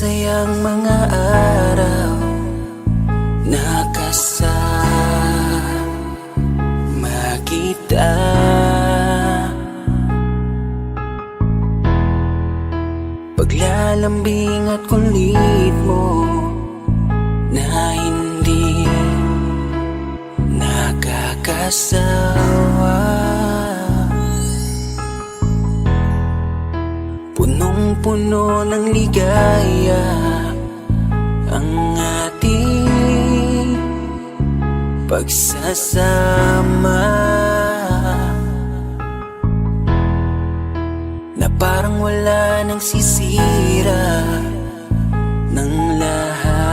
masasayang mga araw nakasama kita. Paglalambing at kulit mo na hindi nakakasawa. Punong-puno ng ligaya ang ating pagsasama, na parang wala nang sisira ng lahat.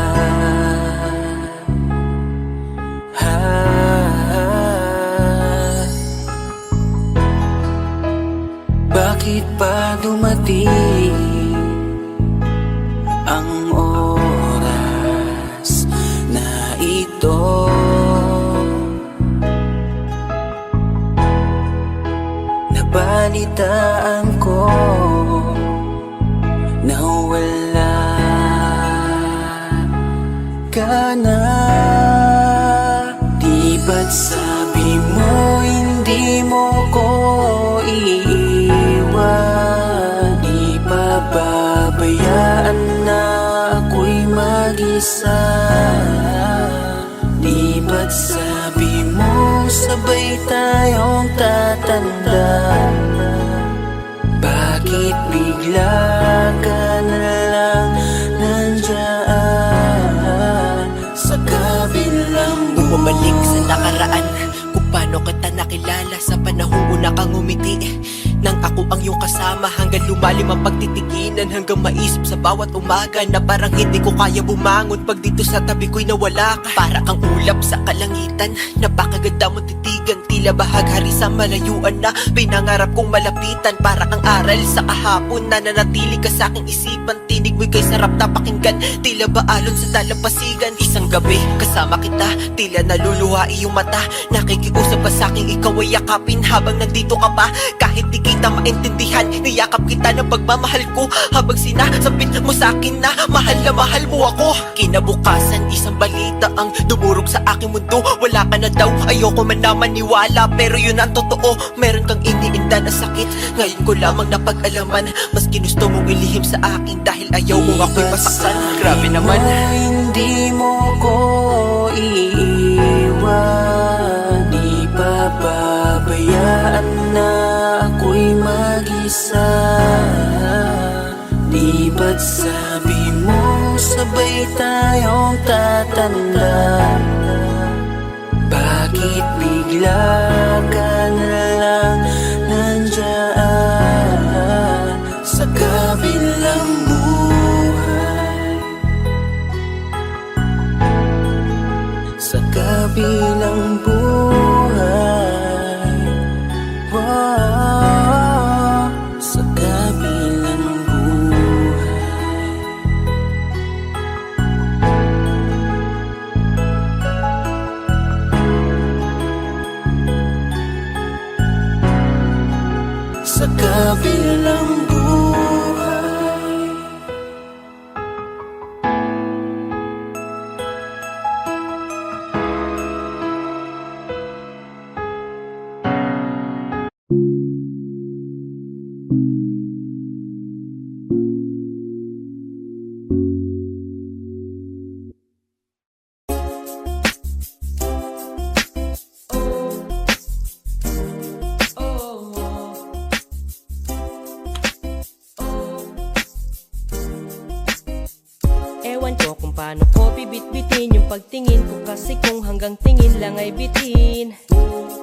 Bakit pa dumating ang oras na ito? Nabalitaan ko na wala ka na. Di ba't sabi mo hindi mo ko iiwan? Di pa babayaan na ako'y mag-isa? Di ba't sabi mo sabay tayong tatanda? Bakit bigla ka na lang nandyan sa kabilang buhay? Bumalik sa nakaraan, kung paano kita nakilala sa panahong una kang umiti. Nang ako ang iyong kasama, hanggang lumalim ang pagtitiginan, hanggang maisip sa bawat umaga na parang hindi ko kaya bumangon pag dito sa tabi ko'y nawala ka. Para kang ulap sa kalangitan, napakaganda mong titigan, tila bahaghari sa malayuan na pinangarap kong malapitan. Para kang aral sa kahapon na nanatili ka sa aking isipan, tinig mo'y kay sarap na pakinggan, tila ba alon sa dalampasigan. Isang gabi kasama kita, tila naluluha iyong mata, nakikiusap pa sa aking ikaw ay yakapin habang nandito ka pa. Kahit di kita maintindihan, niyakap kita ng pagmamahal ko, habang sinasabit mo sa akin na mahal mo ako. Kinabukasan, isang balita ang dumurog sa aking mundo. Wala ka na daw, ayoko man na maniwala, pero yun ang totoo. Meron kang iniinda na sakit, ngayon ko lamang napag-alaman. Mas ginusto mong ilihim sa akin dahil ayaw mong ako'y masaktan. Grabe naman. Hindi mo ko iiwan, di pa babayaan na ako'y mag-isa. Di ba't sabi mo sabay tayong tatanda? Bakit bigla ka na lang nandyan sa kabilang buhay? Sa kabilang buhay, wow, sa kabilang buhay. Sa kabilang buhay. Ewan ko kung paano ko bibit-bitin yung pagtingin ko, kasi kung hanggang tingin lang ay bitin.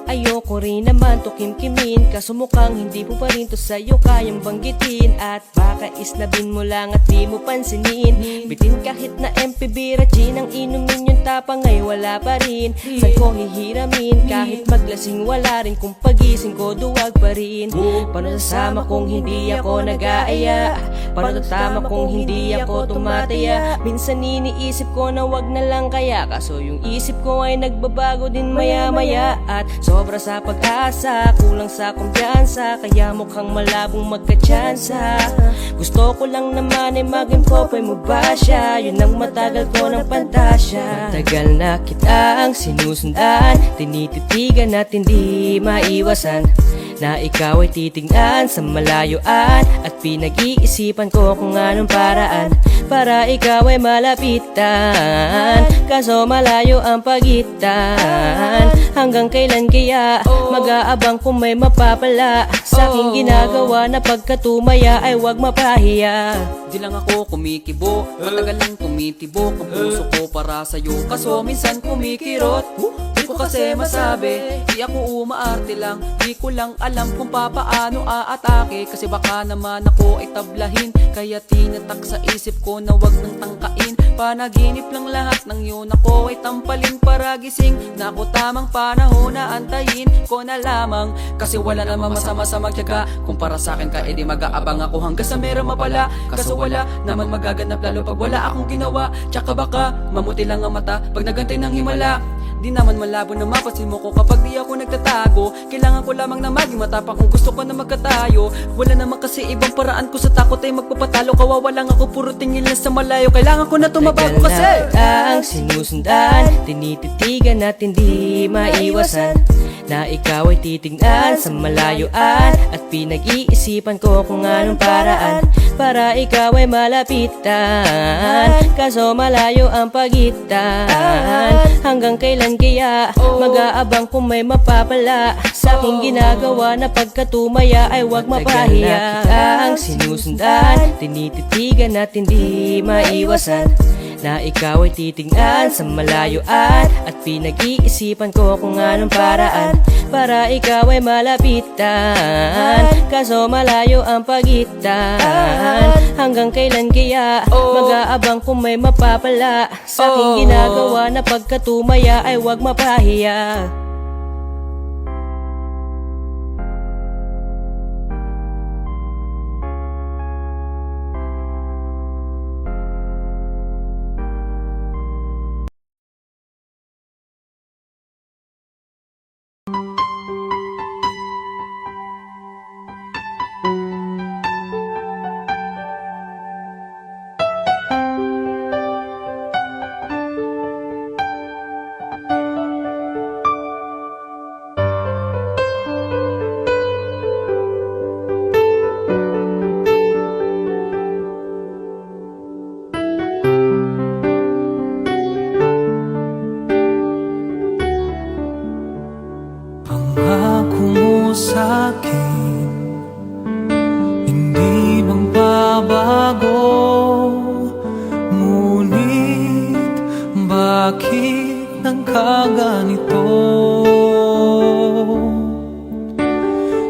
Ayoko rin naman to kimkimin, kaso mukhang hindi mo pa rin to sa'yo kayang banggitin. At baka islabin mo lang at di mo pansinin, bitin kahit na MPB Ragin ang inumin yung tapang ay wala pa rin. Saan ko hihiramin kahit maglasing, wala rin kung pagising ko duwag pa rin. Paano sasama kung hindi ako nag-aaya? Paano tatama kung hindi ako tumataya? Minsan iniisip ko na wag na lang kaya, kaso yung isip ko ay nagbabago din maya-maya. At sobra sa pag-asa, kulang sa kumpiyansa, kaya mukhang malabong magkatsansa. Gusto ko lang naman ay maging popoy mo ba siya? Yun ang matagal ko ng pantasya. Tagal na kitang sinusundan, tinititigan at hindi maiwasan na ikaw ay titignan sa malayuan. At pinag-iisipan ko kung anong paraan para ikaw ay malapitan, kaso malayo ang pagitan. Hanggang kailan kaya mag-aabang kung may mapapala sa aking ginagawa na pagkatumaya ay wag mapahiya. Di lang ako kumikibo, matagal lang tumitibo ang puso ko para sa'yo, kaso minsan kumikirot. Di ko kasi masabi, di ako umaarte lang, di ko lang alam kung papaano aatake. Kasi baka naman ako ay tablahin, kaya tinatak sa isip ko na wag nang tangkain. Panaginip lang lahat ng yun, ako ay tampalin para gising na ako tamang panahon na antayin ko na lamang. Kasi wala namang masama sa magtiyaga, kung para sa akin ka edi mag-aabang ako hanggang sa meron mapala. Kaso wala naman magaganap lalo pag wala akong ginawa. Tsaka baka mamuti lang ang mata pag nagantay ng himala. Di naman malabo na mapasin mo ko kapag di ako nagtatago. Kailangan ko lamang na maging matapang kung gusto ko na magkatayo. Wala naman kasi ibang paraan ko sa takot ay magpapatalo. Kawawa lang ako, puro tingin lang sa malayo. Kailangan ko na tumabago kasi ang sinusundan, tinititigan at hindi maiwasan na ikaw ay titignan sa malayuan. At pinag-iisipan ko kung anong paraan para ikaw ay malapitan, kaso malayo ang pagitan. Hanggang kailan kaya mag-aabang kung may mapapala sa aking ginagawa na pagkatumaya ay wag mapahiya. Ang sinusundan, tinititigan at hindi maiwasan na ikaw ay titignan sa malayuan. At pinag-iisipan ko kung anong paraan para ikaw ay malapitan, kaso malayo ang pagitan. Hanggang kailan kaya mag-aabang kung may mapapala sa aking ginagawa na pagkatumaya ay wag mapahiya. Pangako mo sa'kin, hindi magbabago. Ngunit bakit nagkaganito?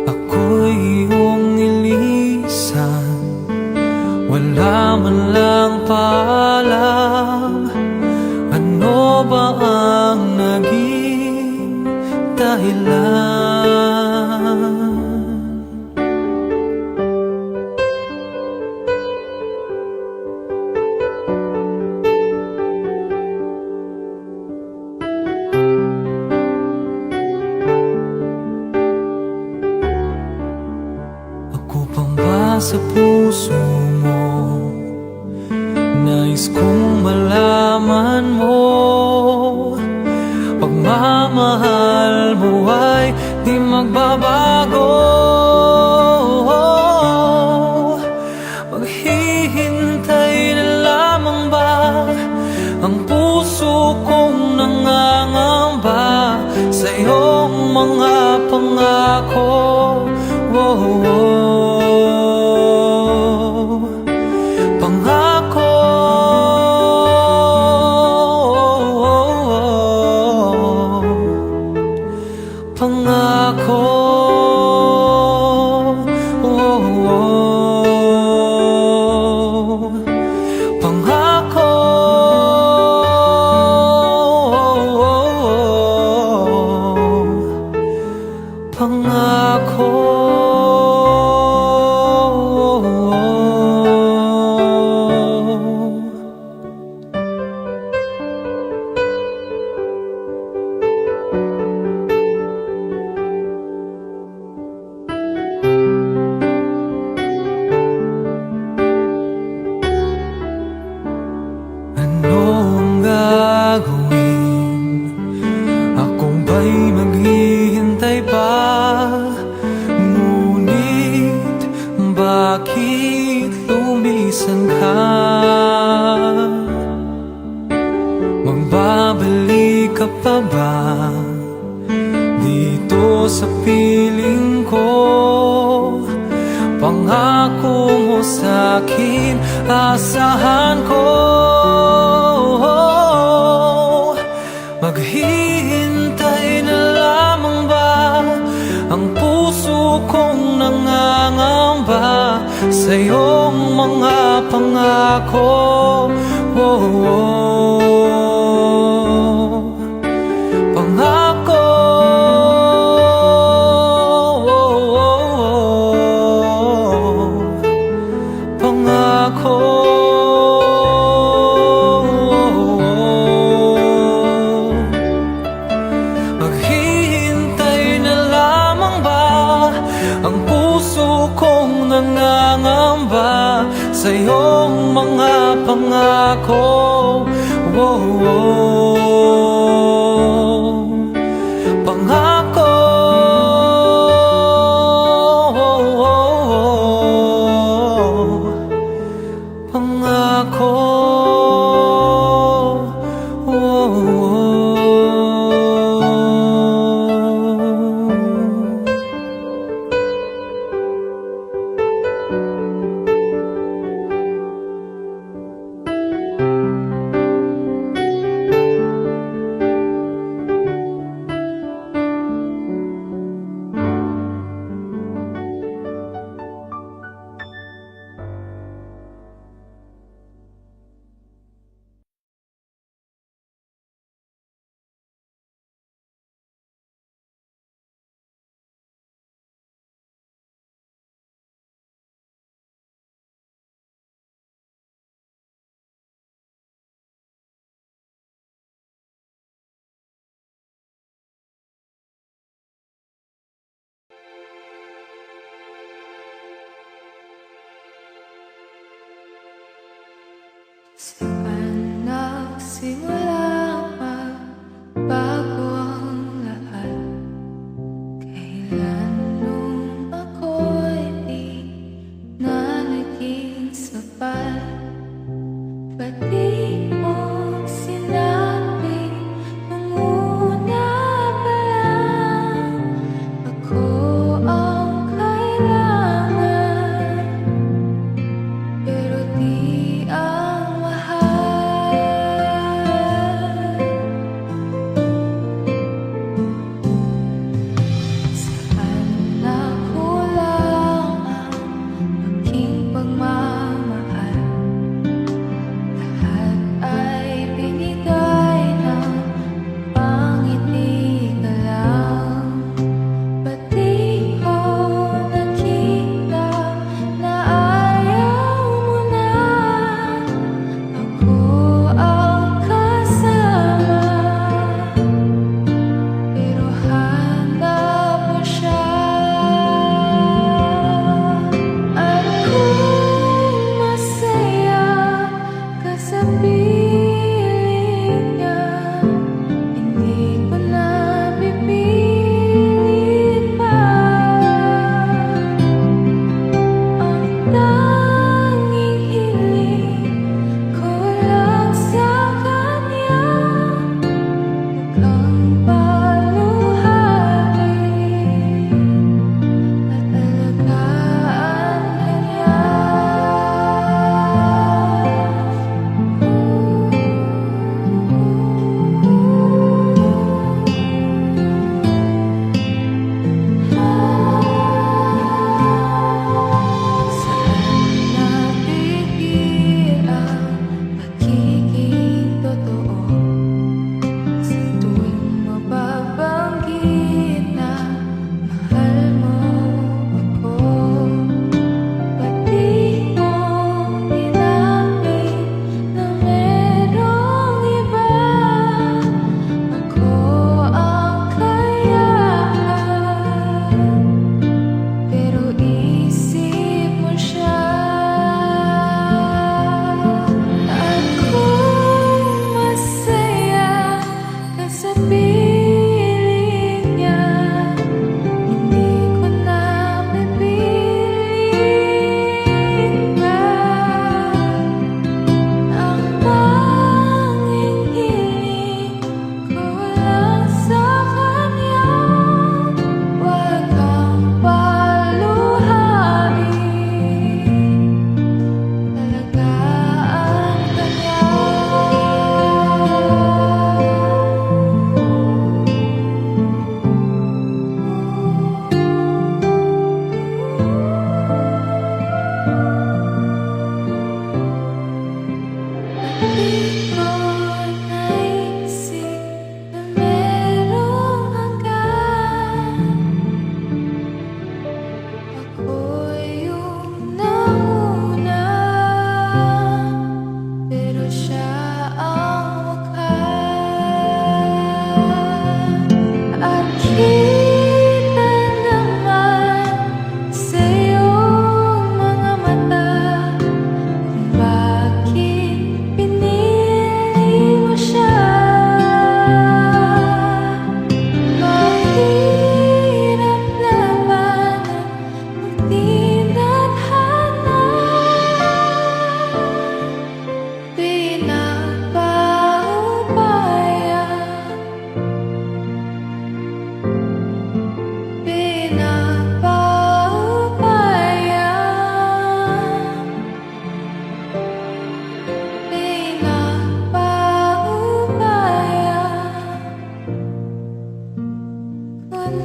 Ako'y iyong nilisan, wala man lang paalam. Ano ba ang naging dahilan? Ako pang ba sa puso mo? Nais kong malaman mo, pagmamahal mo ay di magbabago. Maghihintay na lamang ba ang puso kong nangangamba sa iyong mga pangako? Pangako, pangako. pa ba dito sa piling ko? Pangako mo sa'kin, asahan ko. Maghihintay na lamang ba ang puso kong nangangamba sa iyong mga pangako? Pangako. Pangako. Maghihintay na lamang ba ang puso kong nangangamba sa iyong mga pangako? Pangako. Pangako. Nagsimula magbago ang lahat. Kailan nung ako'y di na naging sapat? Ba't di mo sinabi nung una pa lang ako ang kailangan? Pero di ang mahal.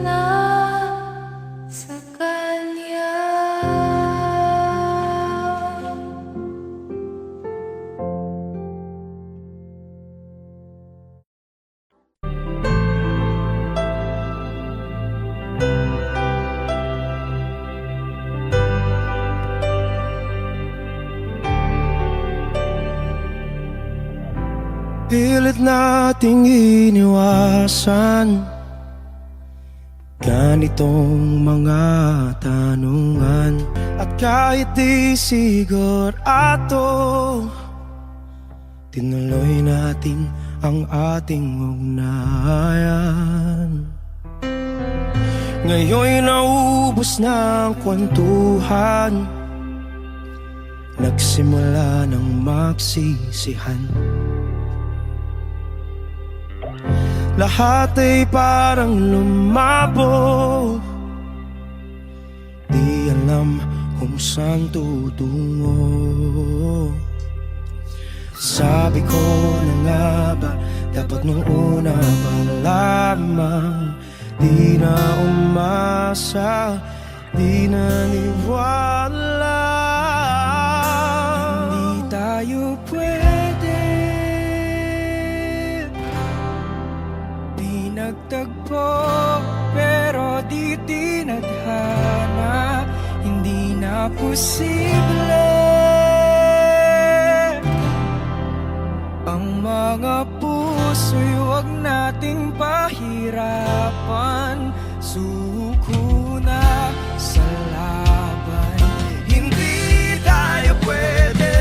na sa kanya. Pilit nating iniwasan ganitong mga tanungan. At kahit di sigurado, tinuloy natin ang ating ugnayan. Ngayon'y naubos na ang kwentuhan, nagsimula ng magsisihan. Lahat ay parang lumabo, di alam kung saan tutungo. Sabi ko na nga ba, dapat nung una pa lamang, di na umasa, di naniwala. Hindi tayo pwede nagtagpo, pero di tinadhana. Hindi na posible ang mga puso'y huwag nating pahirapan. Suko na sa laban, hindi tayo pwede.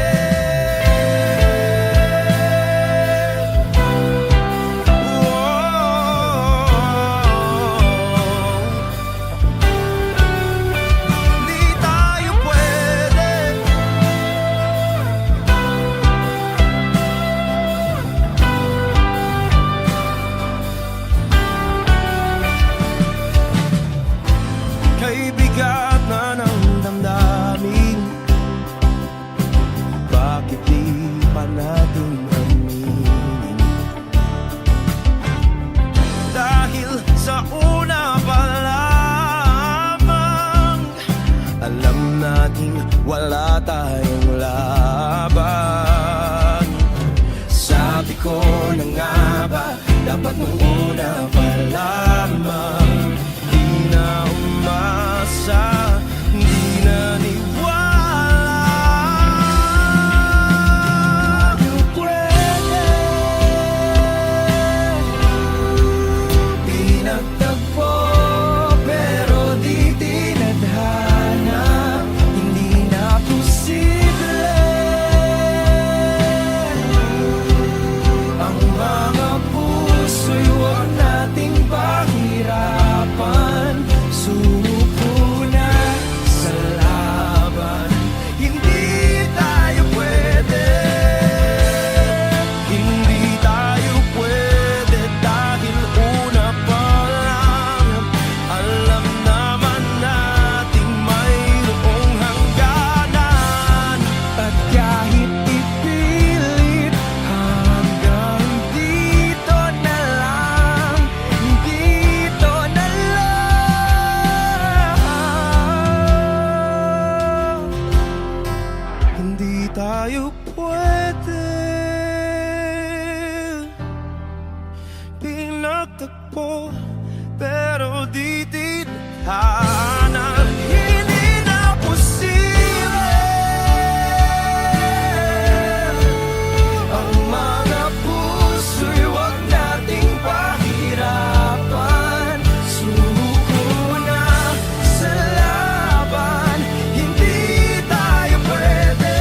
Bigat na ng damdamin, bakit di pa natin aminin? Dahil sa una pa lamang, alam natin wala tayong laban. Sabi ko na nga ba, dapat nung una pa lamang, di na umasa, di naniwala. Tayo pwede pinagtagpo, pero di tinadhana. Hindi na posible ang mga puso'y huwag nating pahirapan. Suko na sa laban, hindi tayo pwede. Hindi tayo pwede dahil una pa lang, alam naman nating mayroong hangganan. At kahit ipilit, hanggang dito na lang, dito na lang. Hindi tayo pwede pinagtagpo, pero di tinadhana. Hindi na posible ang mga puso'y huwag nating pahirapan. Suko na sa laban, hindi tayo pwede.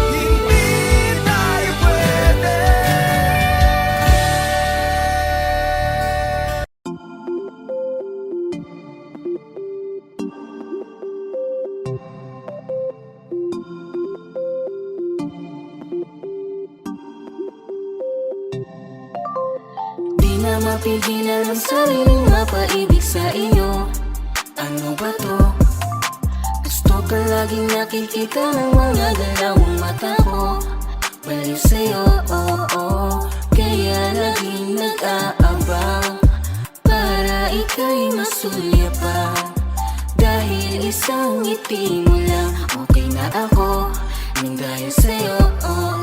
Hindi tayo pwede. Di na mapigilan ang sariling mapaibig sa iyo. Ano ba to? Gusto ka laging nakikita ng mga dalawang mata ko. Baliw sa'yo, kaya laging nag-aabang para ika'y masulyapan. Dahil isang ngiti mo lang, okay na ako nang dahil sa'yo.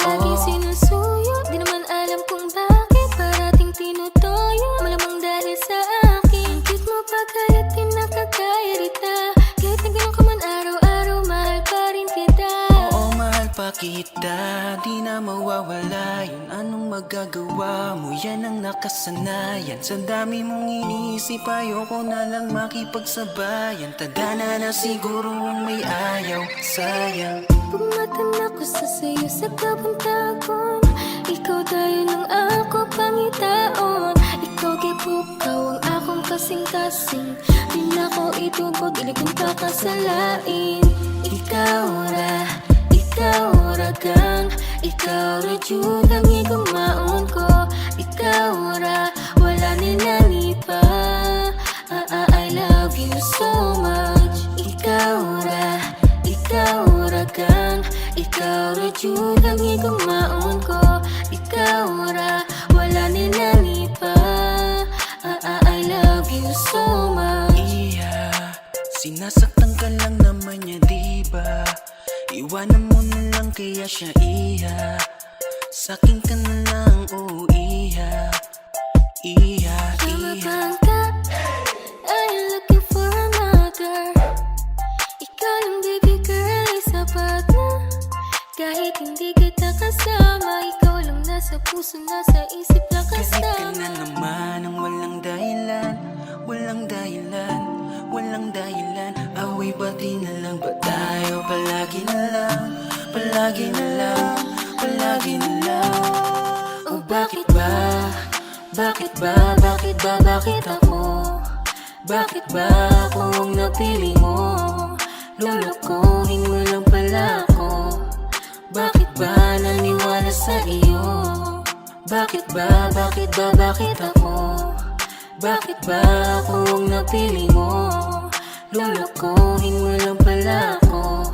Laging sinusuyo, di naman alam kung bakit parating tinutoyo. Malamang dahil sa akin, cute mo pa kahit di nakakairita. Kahit na ganun ka man araw-araw, mahal pa rin kita. Oo, mahal pa kita, di na mawawala yun. Anong magagawa mo, yan ang nakasanayan. Sa dami mong iniisip, ayoko na lang makipagsabayan. Tadhana na siguro ang may ayaw, sayang. Pumatan ako sa sayo sa kapuntagon. Ikaw tayo ng ako pangitaon. Ikaw gipukaw ang akong kasing-kasing. Di na ko itubog, dili kong kakasalain. Ikaw ra kang, ikaw ra jud ang igumaon ko. Ikaw ra, wala nilani pa. I love you so much. Ikaw ra kang, ikaw ra jud ang igumaon ko. Ikaw ra, wala nilani pa. I love you so much. Iya, sinasaktan ka lang naman niya, diba? Iwanan mo na lang kaya siya, iya. Sa'kin ka na lang, oh iya. Tama bang ka? I'm looking for another. Ikaw lang baby girl, ay sapat na. Kahit hindi kita kasama, ikaw lang nasa puso, nasa isip lang Galit ka kasama. na naman ng walang dahilan. Walang dahilan, walang dahilan. Away bati na lang ba tayo? Palagi na lang, palagi na lang, palagi na lang. Oh bakit ba? Bakit ba? Bakit ba? Bakit ako? Bakit ba ako ang napili mo? Lulukuhin mo lang pala ako. Bakit ba naniwala sa iyo? Bakit ba? Bakit ba? Bakit ako? Bakit ba ako ang napili mo? Lulukuhin mo lang pala ako.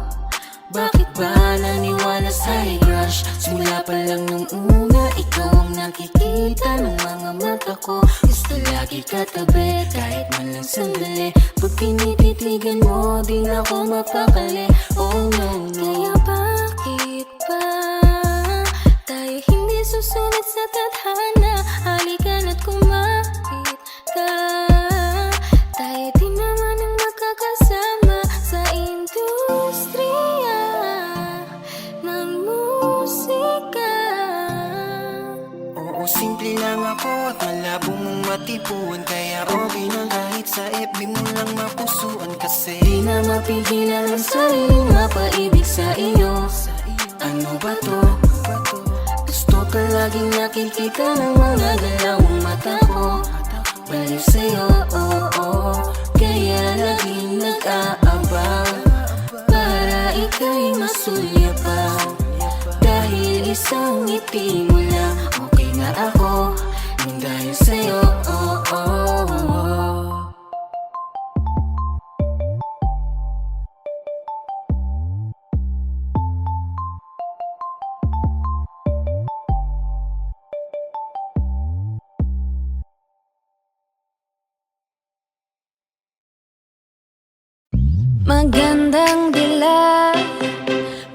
Bakit ba naniwala sa'y crush? Simula pa lang nung una, ikaw ang nakikita ng mga mata ko. Gusto lagi katabi, kahit man lang sandali. Pag pinipitigan mo, di na ako mapakali. Oh no, no. Kaya bakit ba tayo hindi susunod sa tadhana? Halika na't kumapit ka. Tayo di naman ang magkakasama sa industriya ng musika. Oo, simple lang ako at malabo mong matipuan. Kaya okay na kahit sa FB mo lang mapusuan. Kasi Di na mapigilan ang sariling mapaibig sa iyo. Ano ba to? Gusto ka laging nakikita ng mga dalawang mata ko. Baliw sa'yo, kaya laging nag-aabang para ika'y masulyapan. Dahil isang ngiti mo lang, okay na ako nang dahil sa'yo. Magandang dilag,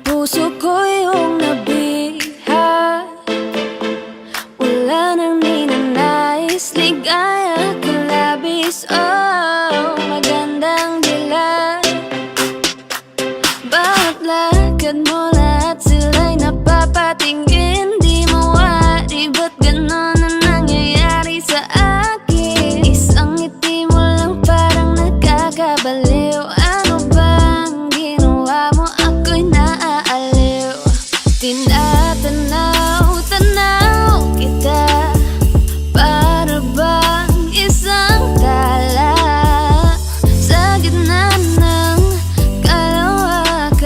puso ko yung nabiha. Wala nang ninanais, ligaya ka labis. Oh, magandang dilag, bawat lakad mo lahat sila'y napapatingin. Di mawari, ba't ganon ang nangyayari sa akin? Isang ngiti mo lang parang nagkakabaliw. Tinatanaw kita para bang isang tala sa gitna ng kalawakan.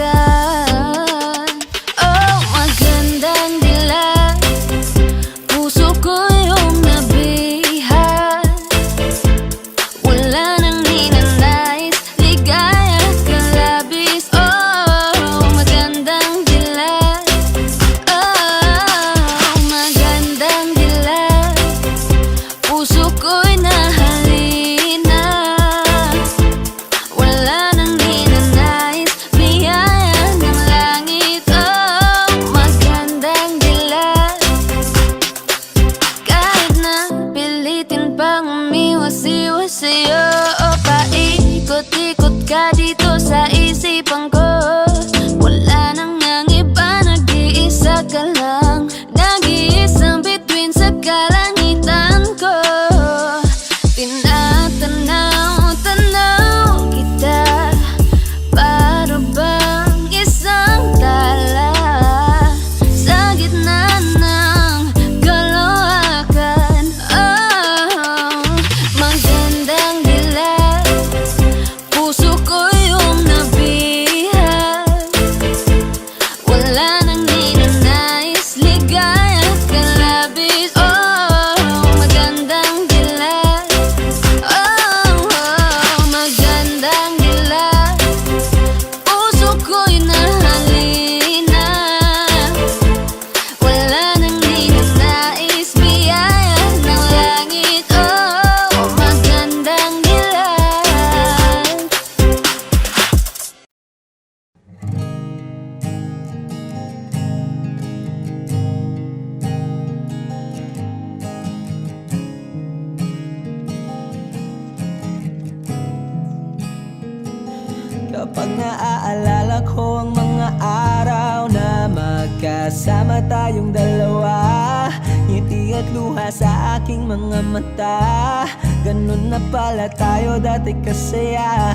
naaalala ko ang mga araw na magkasama tayong dalawa. Ngiti at luha sa aking mga mata. Ganun na pala tayo dati kasaya.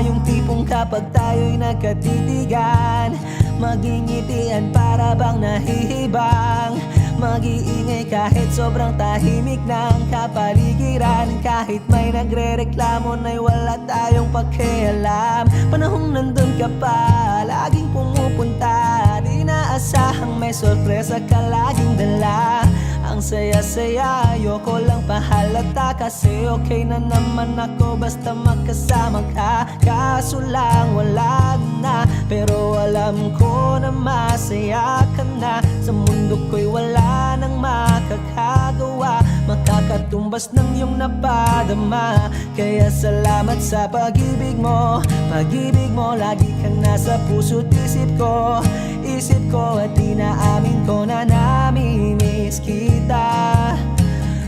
Yung tipong kapag tayo'y nagkatitigan, magingitian para bang nahihibang. Mag-iingay kahit sobrang tahimik ng kapaligiran. Kahit may nagre-reklamo na'y wala tayong pakialam. Panahong nandun ka pa, laging pumupunta. Di naasahang may sorpresa ka laging dala. Ang saya-saya, ayoko lang pahalata. Kasi okay na naman ako basta magkasama ka. Kaso lang wala na, pero alam ko na masaya ka na. Sa mundo ko'y wala nang makakagawa, makakatumbas ng iyong napadama. Kaya salamat sa pag-ibig mo. Pag-ibig mo, lagi kang nasa puso't isip ko. Isip ko at inaamin ko na namimiss kita.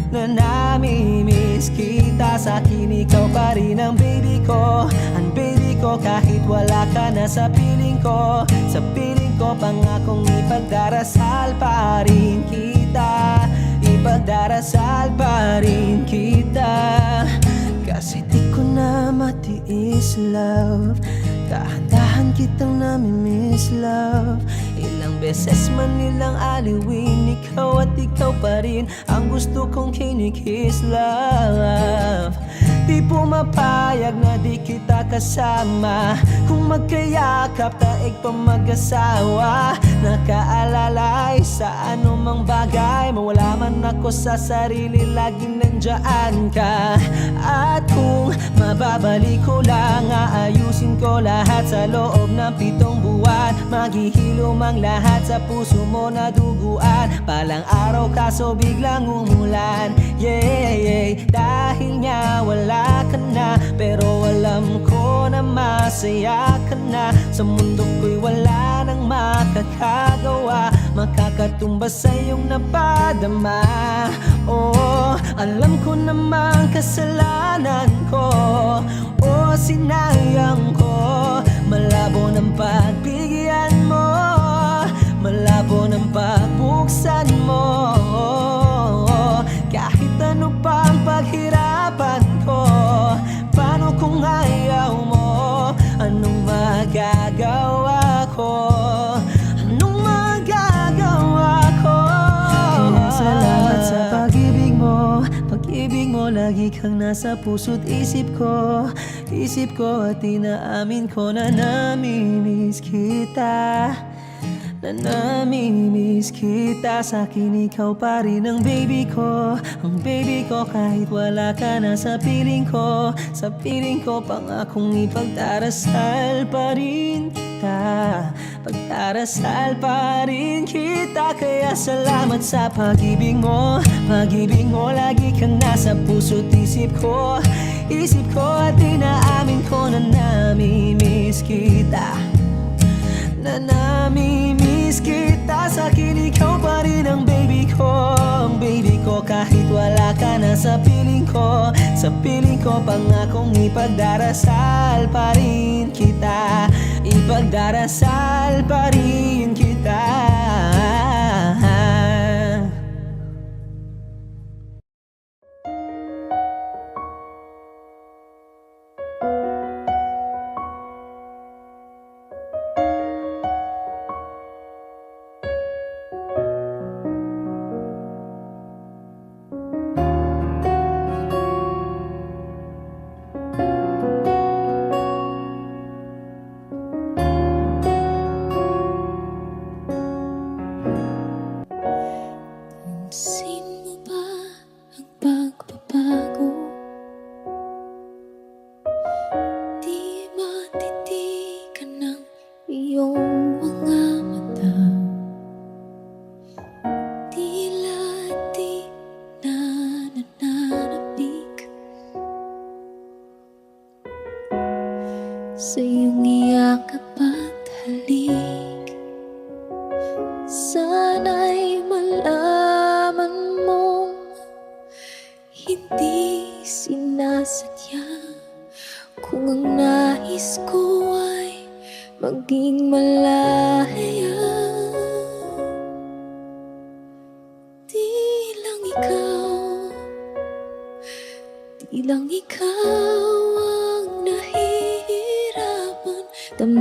Na namimiss kita. Sa akin ikaw pa rin ang baby ko. Ang baby ko kahit wala ka na sa piling ko. Sa piling ko pangakong ipagdarasal pa rin kita. Ipagdarasal pa rin kita. Kasi di ko na matiis love. Dahan-dahan kitang namimiss love. Ilang beses man nilang aliwin, ikaw at ikaw pa rin ang gusto kong kinikiss love. Di pumapayag na di kita kasama. Kung magkayakap taig pa mag-asawa. Nakaalalay sa anumang bagay. Mawala man ako sa sarili, laging nandiyan ka. At kung mababalik ko lang, aayusin ko lahat sa loob ng 7 buwan. Maghihilom ang lahat sa puso mo na duguan. Palang araw kaso biglang umulan. Yeah, dahil nga wala ka na, pero alam ko na masaya ka na. Sa mundo ko'y wala nang makakagawa, makakatumbas sa iyong napadama. Oh, alam ko namang kasalanan ko. Oh, sinayang ko. Malabo ng pagbigyan mo, malabo ng pagbuksan mo. Kahit ano pa ang paghirapan ko, paano kung ayaw mo? Anong magagawa ko? Anong magagawa ko? Kaya salamat sa pag-ibig mo. Pag-ibig mo, lagi kang nasa puso't isip ko. Isip ko at inaamin ko na namimiss kita. Na namimiss kita. Sa akin ikaw pa rin ang baby ko. Ang baby ko kahit wala ka na sa piling ko. Sa piling ko pangakong ipagdarasal pa rin kita. Pagdarasal pa rin kita. Kaya salamat sa pag-ibig mo. Pag-ibig mo, lagi kang nasa puso't isip ko. Isip ko at inaamin ko na namimiss kita. Na namimiss kita. Sa akin ikaw pa rin ang baby ko. Ang baby ko kahit wala ka na sa piling ko. Sa piling ko pangakong ipagdarasal pa rin kita. Ipagdarasal pa rin kita.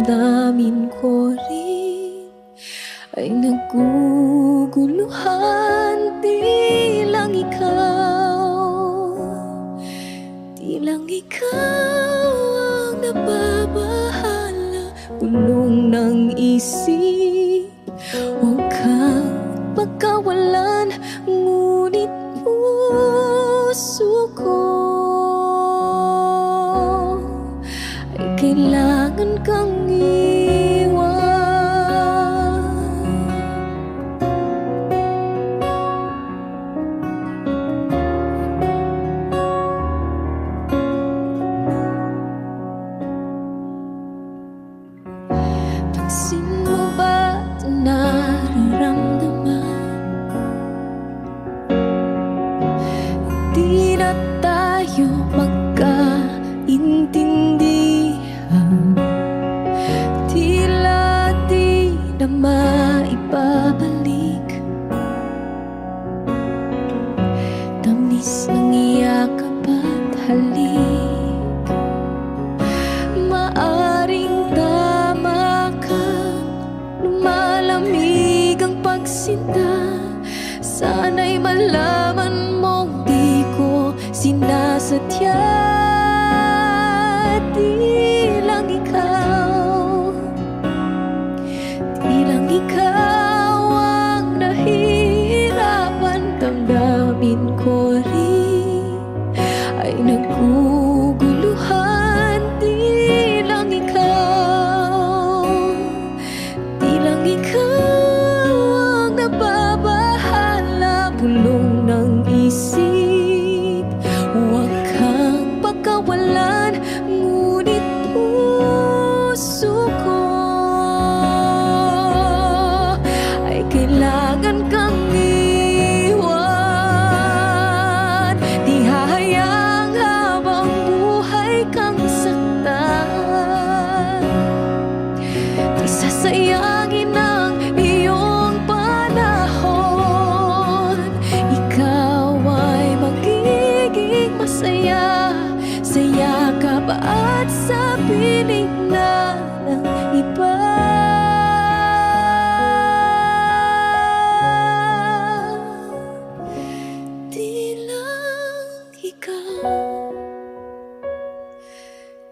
damdamin ko rin ay naguguluhan. Di lang ikaw ang nababahala, bulong ng isip. Huwag kang pagkawalan, ngunit puso ko ay kailangan kang iwan. Pansin mo ba ito nararamdaman? Hindi na tayo magkaintindihan, tila di na maibabalik. Tamis ng iyakap at halik, maaring tama ka, lumalamig ang pagsinta. Sana'y malaman mong di ko sinasadya. Di lang ikaw ang nahihirapan. Damdamin ko rin ay naguguluhan. Di lang ikaw ang nababahala, bulong ng isip. Huwag kang pagkawalan, ngunit puso ko ay kailangan kang iwan. Di hahayang habang buhay kang saktan, di sasayangin ang iyong panahon. Ikaw ay magiging masaya sa yakap at sa piling na ng iba.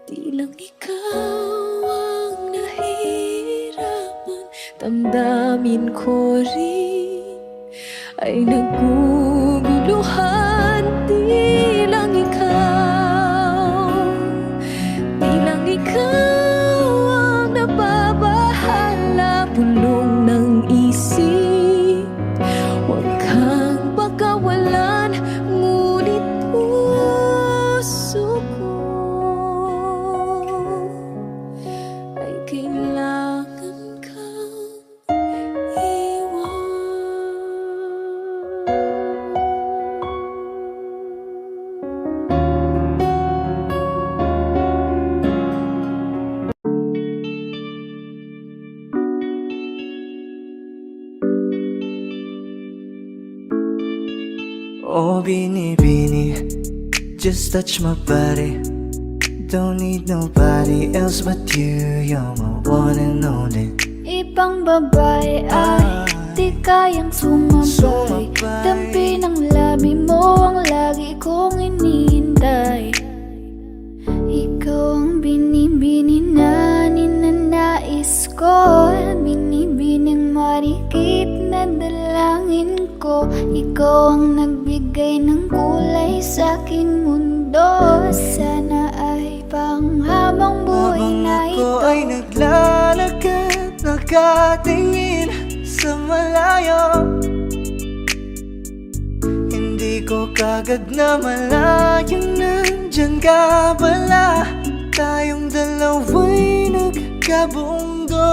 Di lang ikaw ang nahihirapan. Damdamin ko rin ay naguguluhan. Di lang ikaw ang nababahala, bulong ng isip. Huwag kang pagkawalan, ngunit puso ko ay kailangan kang iwan. Oh, Bini, just touch my body. Don't need nobody else but you. You're my one and only. Ibang babae ay di kayang sumabay. Dampi ng labi mo ang lagi kong inihintay. Ikaw ang binibini na ninanais ko, binibining marikit na dalangin ko. Ikaw ang nagbigay ng kulay sa aking mundo. Sana ay panghabang buhay na ito. Habang ako ay naglalakad, nakatingin sa malayo, hindi ko kagad na malayo, nandyan ka pala. Tayong dalawa'y nagkabunggo.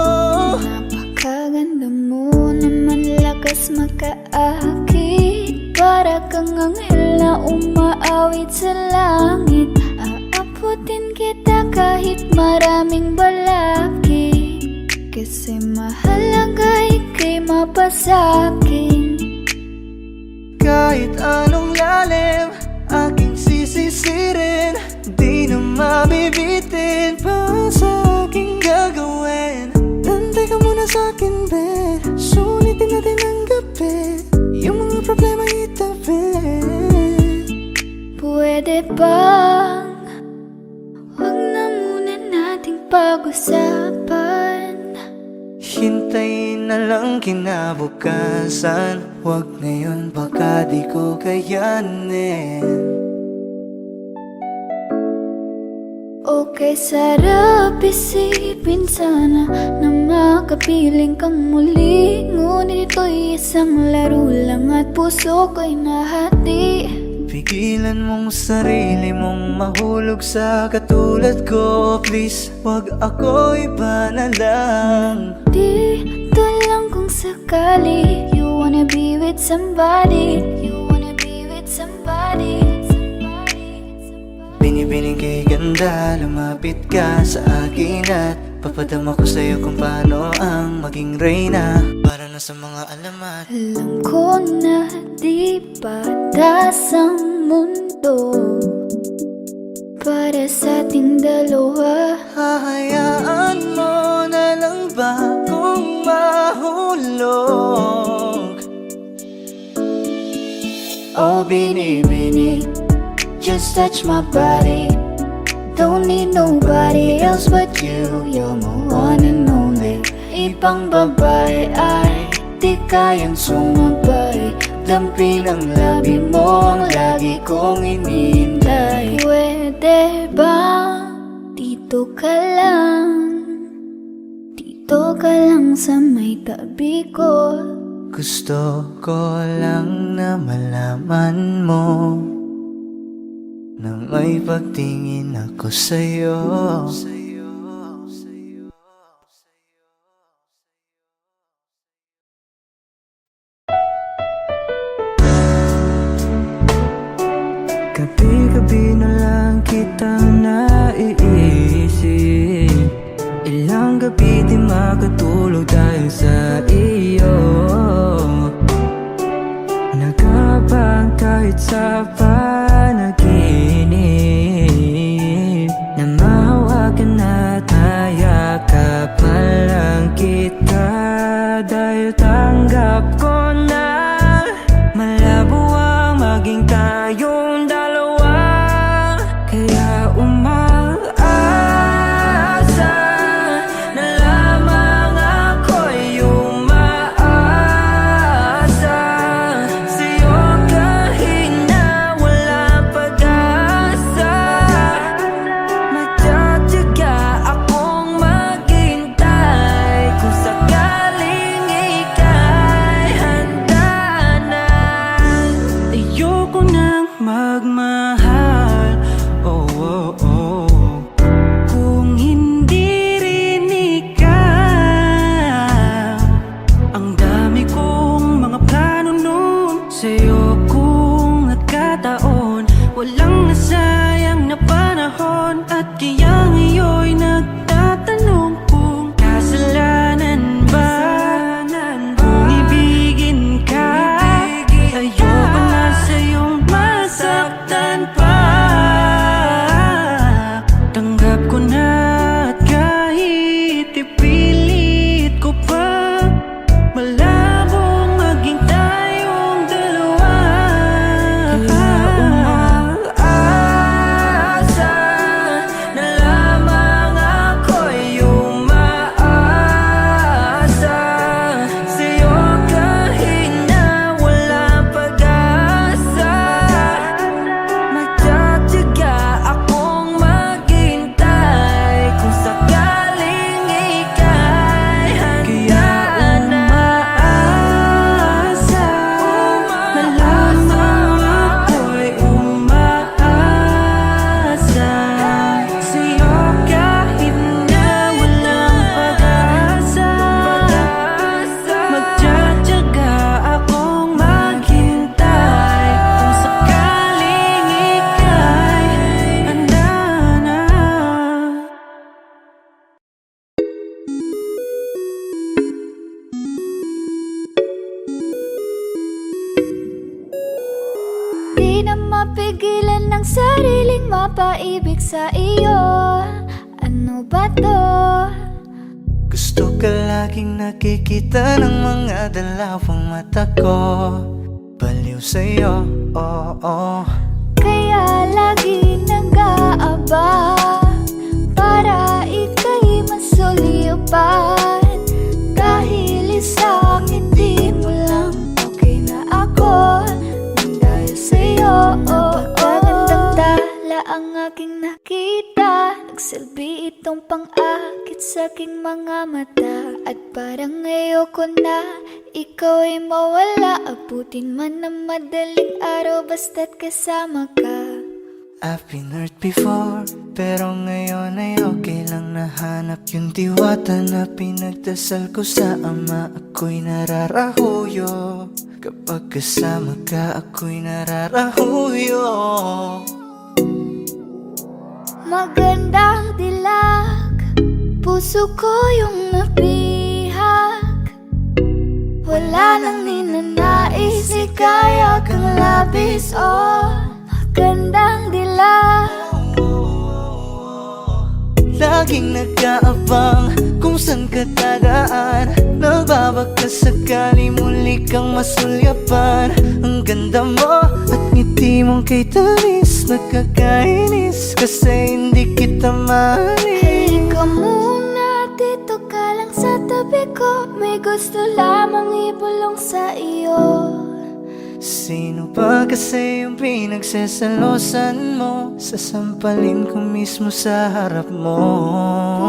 Napakaganda mo naman, lakas makaakit. Para kang anghel na umaawit sa langit. Aabutin kita kahit maraming balakid, kasi mahalaga ika'y mapasakin. Kahit anong lalim, aking sisisirin, di na mabibitin pa sa aking gagawin. bang huwag na muna nating pag-usapan? Hintayin na lang kinabukasan. Huwag ngayon, baka di ko kayanin. Okay, sarap isipin sana na makapiling kang muli. Ngunit ito'y isang laro lang at puso ko'y nahati. Pigilan mong sarili mong mahulog sa katulad ko. Please, wag ako iba na lang. Dito lang kung sakali you wanna be with somebody, you wanna be with somebody. Binibining kay ganda, lumapit ka sa akin at papadama ko sa'yo kung paano ang maging reyna. Para na sa mga alamat. Alam ko na di patas ang mundo para sa ating dalawa. Hahayaan mo na lang ba kung mahulog? Oh, bini-bini, just touch my body. Don't need nobody else but you. You're my one and only. Ibang babae ay di kayang sumabay. Dampi ng labi mo ang lagi kong inihintay. Pwede ba dito ka lang? Dito ka lang sa may tabi ko. Gusto ko lang na malaman mo na may pagtingin ako sa'yo. Gabi-gabi na lang kitang naiisip. Ilang gabi di makatulog dahil sa iyo. Nagkabang kahit sa panaginip na mahawakan at mayakapan lang kita. Dahil tanggap ko na malabo ang maging tayong dalawa. Kaya umaasa na lamang ako'y umaasa sa'yo kahit na walang pag-asa. Magtsatsaga akong maghintay kung sakaling ika'y handa na. Ayoko nang magmahal, oh, oh, oh, kung hindi rin ikaw. Ang dami kong mga plano nun sa'yo kung nagkataon. Walang nasayang na panahon at kaya ngayon'y nagtatanong kung kasalanan ba kung ibigin ka. Ayoko na sa'yong masaktan pa. Tanggap ko na at kahit ipilit ko pa, malabong maging tayong dalawa. Kaya umaasa na lamang ako'y umaasa sa'yo kahit na walang pag-asa. Magtsatsaga akong maghintay kung sakaling ika'y handa na. Umaasa na lamang ako'y umaasa sa'yo kahit na walang pag-asa. Magtsatsaga akong maghintay kung sakaling ika'y handa na. Di na mapigilan ng sariling mapaibig sa iyo. Ano ba to? Gusto ka laging nakikita ng mga dalawang mata ko. Baliw sa'yo, oh, oh. Kaya lagi nag-aabang para ika'y masulyapan. Dahil isang ngiti mo lang, okay na ako nang dahil sa'yo. Napakagandang tala ang aking nakita, nagsilbi itong pang-akit sa aking mga mata. At parang ayoko na ikaw ay mawala, abutin man ng madaling araw basta't kasama ka. I've been hurt before, pero ngayon ay okay lang. Nahanap yung diwata na pinagdasal ko sa ama. Ako'y nararahuyo, kapag kasama ka ako'y nararahuyo. Magandang dilag, puso ko yung nabihag. Wala nang ninanais, ikaya kang labis. Oh, magandang dilag. Laging nag-aabang kung saan ka dadaan. Nagbabaka sakali muli kang masulyapan. Ang ganda mo at ngiti mong kay tamis, nakakainis kasi hindi kita mahalin. Halika muna, dito ka lang sa tabi ko. May gusto lamang ibulong sa iyo. Sino ba kasi yung pinagsasalosan mo? Sasampalin ko mismo sa harap mo.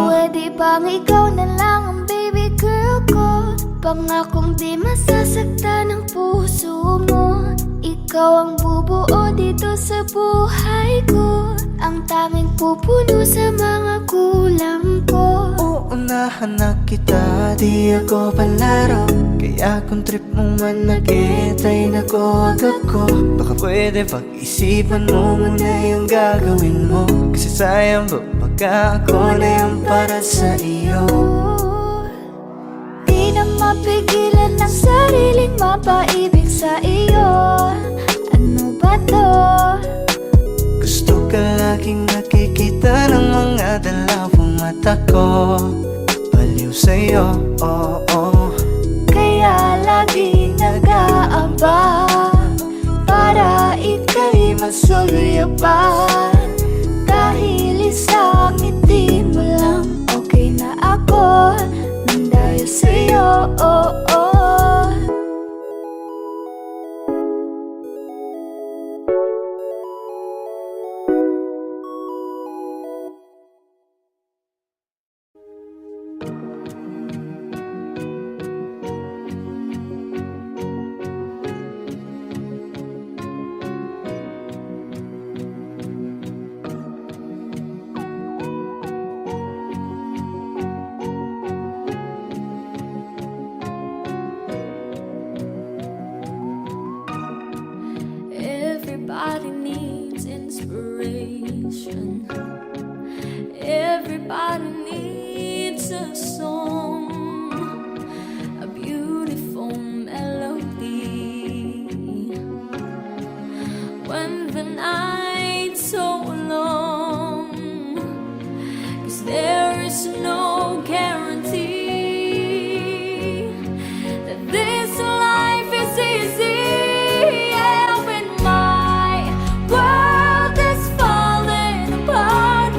Pwede bang ikaw na lang ang baby girl ko? Pangakong di masasaktan ang puso mo. Ikaw ang bubuo dito sa buhay ko, ang tanging pupuno sa mga kulang ko. Uunahan na kita, di ako palaro. Kaya kung trip mo man nag-etay na ko ako. Baka pwede pag-isipan mo muna yung gagawin mo. Kasi sayang ba baka ako na yung para sa iyo. Di na mapigilan ang sariling mapaibig sa iyo. Ano ba to? Gusto ka laging nakikita ng mga dalawang mata ko. Baliw sa'yo, oh, oh. Kaya lagi nag-aabang para ika'y masulyapan. Dahil isang ngiti mo lang, okay na ako nang dahil sa'yo. Oh, oh. Everybody needs inspiration. Everybody needs a song, a beautiful melody. When the night's so long, 'cause there is no guarantee that this life is easy. Yeah, when my world is falling apart,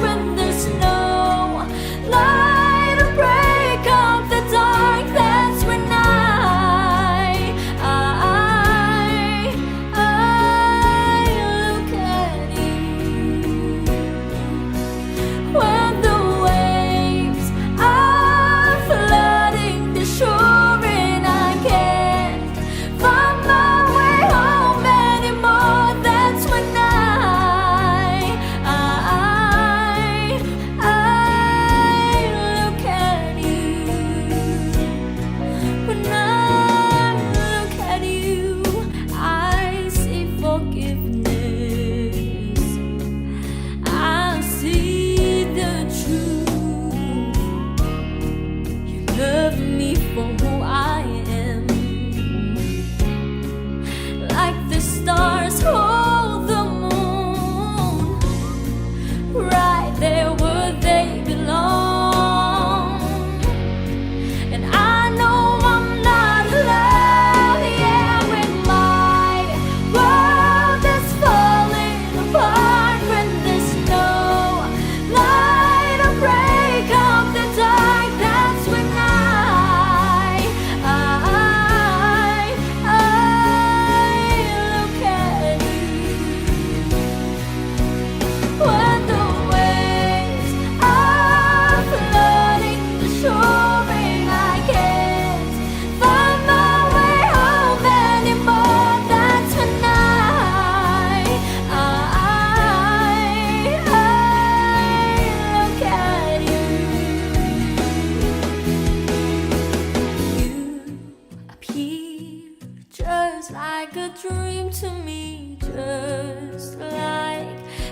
turns like a dream to me, just like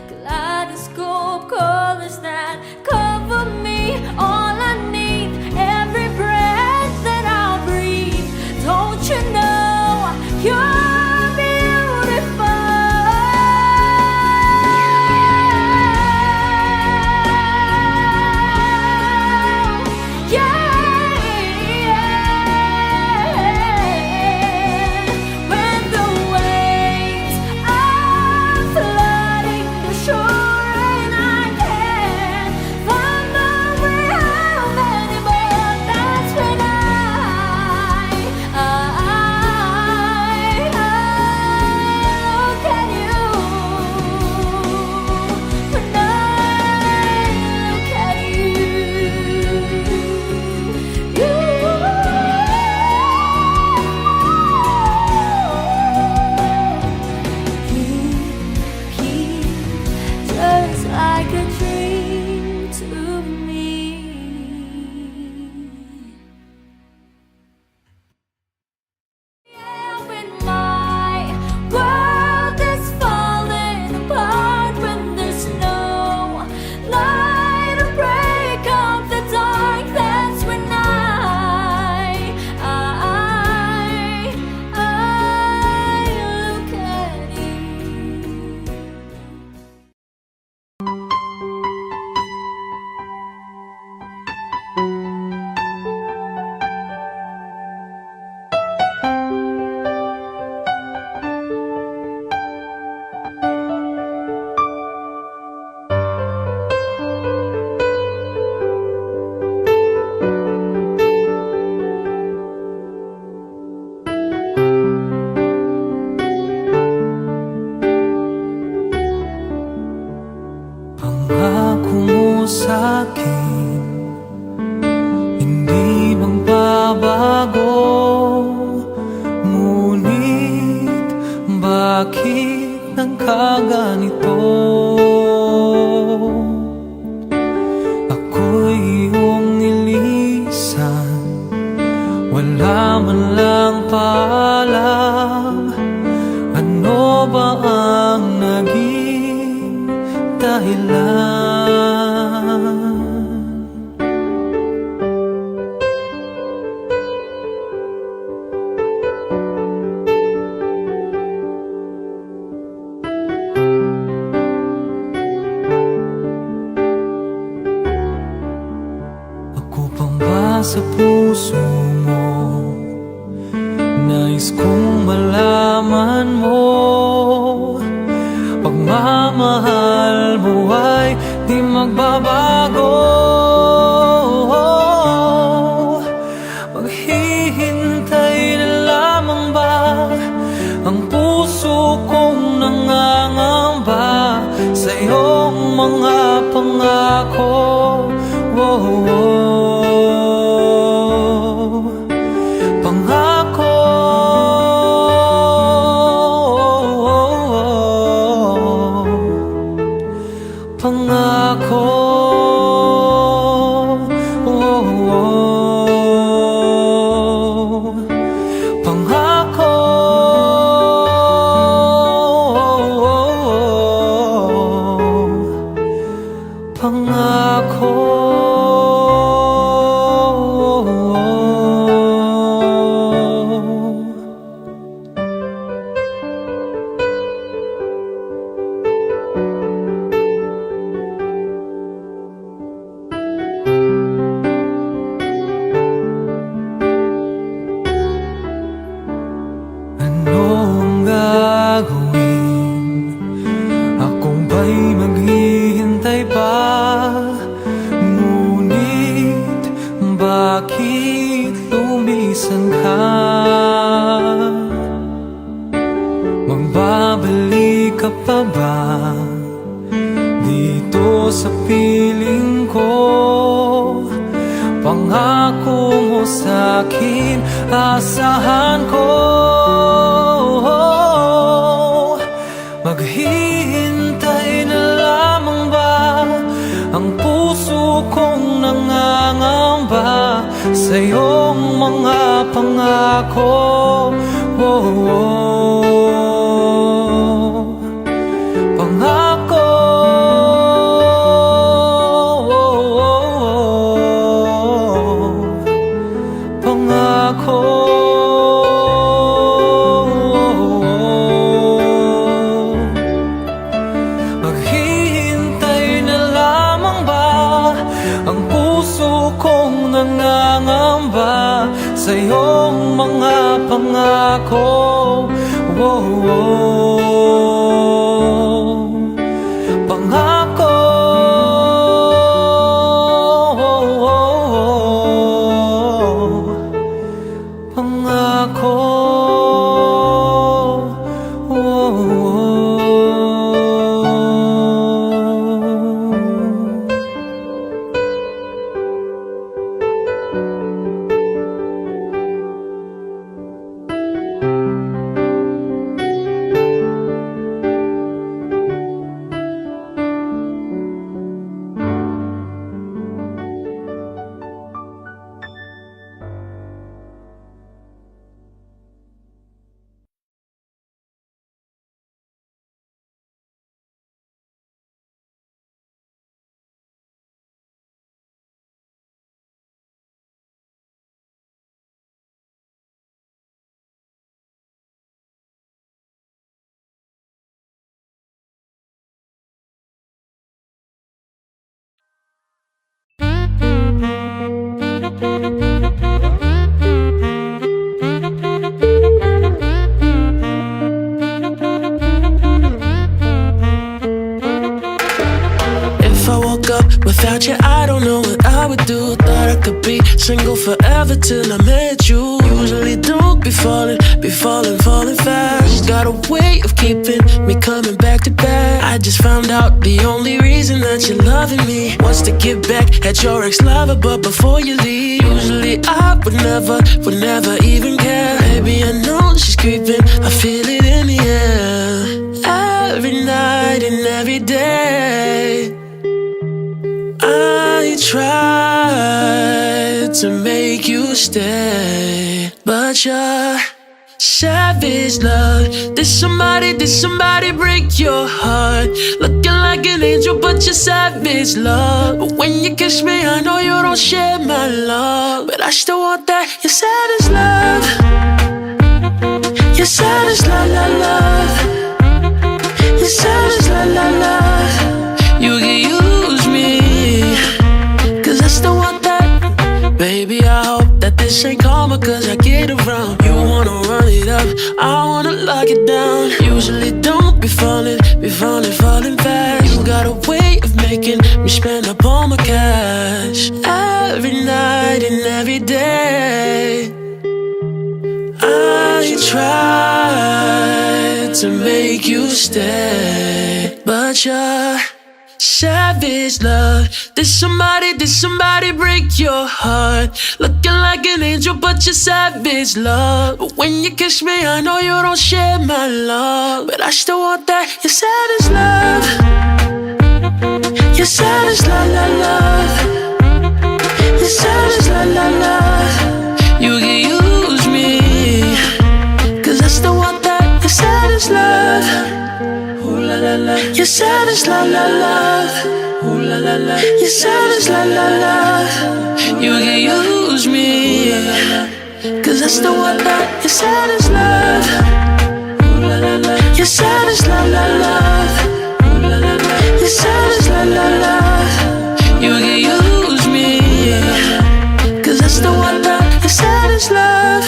kaleidoscope colors that cover me. All I need, every breath that I breathe. Don't you know you're beautiful? Yeah. When the waves are flooding the shore and I can't find my way out anymore, that's when I look at you. When I look at just like a dream to me. Yeah, when my world is falling apart, when there's no light to break up the dark, that's when I look at you. Pangako mo sa'kin, hindi magbabago. Ngunit bakit nagkaganito? Ako'y iyong nilisan, wala man lang paalam. Ano ba ang naging dahilan? Ako pang ba sa puso mo? Nais kong malaman mo, pagmamahal mo ay di magbabago. Maghihintay na lamang ba ang puso kong nangangamba sa iyong mga pangako? Pangako, pangako, pangako, pangako. Ano ang gagawin? Ako ba'y maghihintay pa? Ngunit bakit lumisan ka? Magbabalik ka pa ba dito sa piling ko? Pangako mo sa'kin, asahan ko. Maghihintay na lamang ba ang puso kong nangangamba sa iyong mga pangako? pangako. Oh, oh. Pangako. Oh, oh. Pangako. Maghihintay na lamang ba ang puso kong nangangamba sa iyong mga pangako? Oh, oh. Pangako. Oh, oh. Pangako. Oh, oh. If I woke up without you, I don't know what I would do. Thought I could be single forever till I met you. Usually don't be falling fast. Got a way of keeping me coming back to back. I just found out the only reason that you're loving me was to get back at your ex-lover, but before you leave, usually I would never even care. Baby, I know she's creeping, I feel it in the air. Every night and every day I tried to make you stay, but you're savage, love. Did somebody break your heart? Looking like an angel, but you're savage, love. But when you kiss me, I know you don't share my love, but I still want that. You're savage, love. You're savage, la la love. You're savage, la la love. You can use me, 'cause I still want that. Baby, I hope that this ain't karma, 'cause I get around. You wanna run it up, I wanna lock it down. Usually don't be falling fast. You got a way of making me spend up all my cash. Every night and every day I tried to make you stay, but you're savage, love. Did somebody break your heart? Looking like an angel, but you're savage, love. But when you kiss me, I know you don't share my love, but I still want that. You're savage, love. You're savage, la la love. You're savage, la la love. You can use me, 'cause I still want that. You're savage, love. Ooh la la la. You're savage, la la love. Ooh la la la. You're savage, la la love. You can use me, 'cause I still want that. You're savage, love. Ooh la la la. You're savage, la la love. Ooh la la la. You're savage, la la love. You can use me, 'cause I still want that. You're savage, love.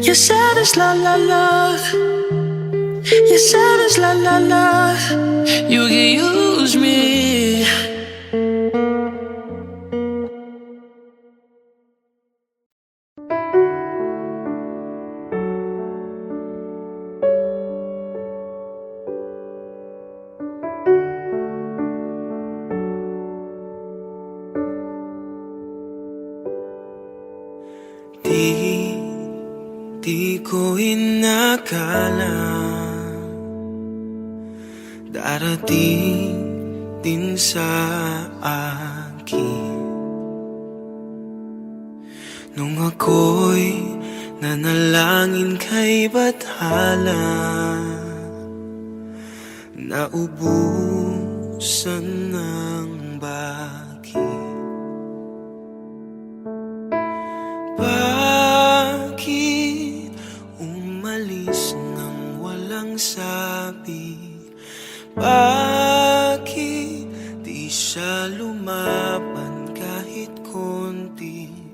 You're savage, la la love. You're savage, la la love. You can use me. Di ko inakala darating din sa akin Nung ako'y nanalangin kay Bathala, naubusan ng bakit. Bakit umalis nang walang sabi? Bakit di siya lumaban kahit konti?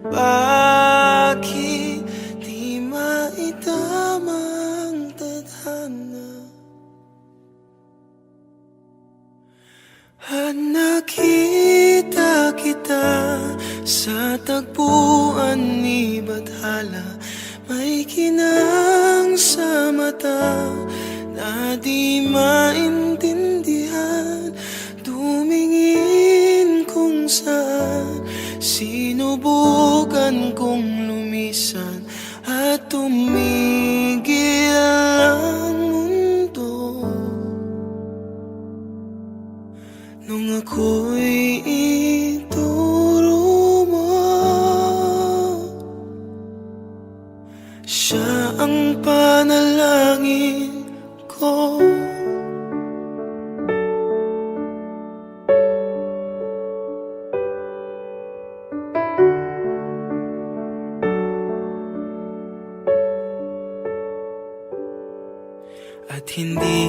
Bakit di maitama ang tadhana? At nakita kita sa tagpuan ni Bathala, may kinang sa mata na di maintindihan. Tumingin kung saan, sinubukan kong lumisan at tumigil ang mundo. Nung ako'y ituro mo, siya ang panalangin ko. At hindi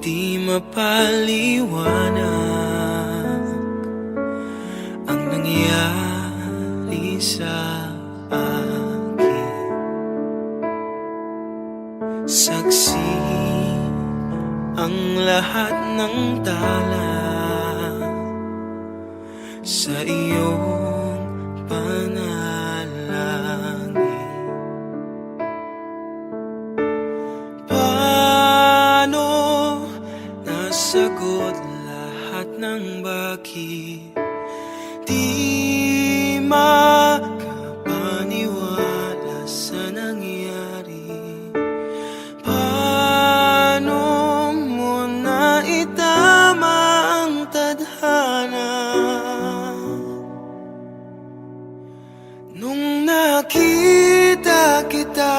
di mapaliwanag ang nangyari sa akin. Saksi ang lahat ng tala sa iyong panalangin. Paano nasagot lahat ng bakit? Di makapaniwala sa nangyari. Paano mo naitama ang tadhana? Nung nakita kita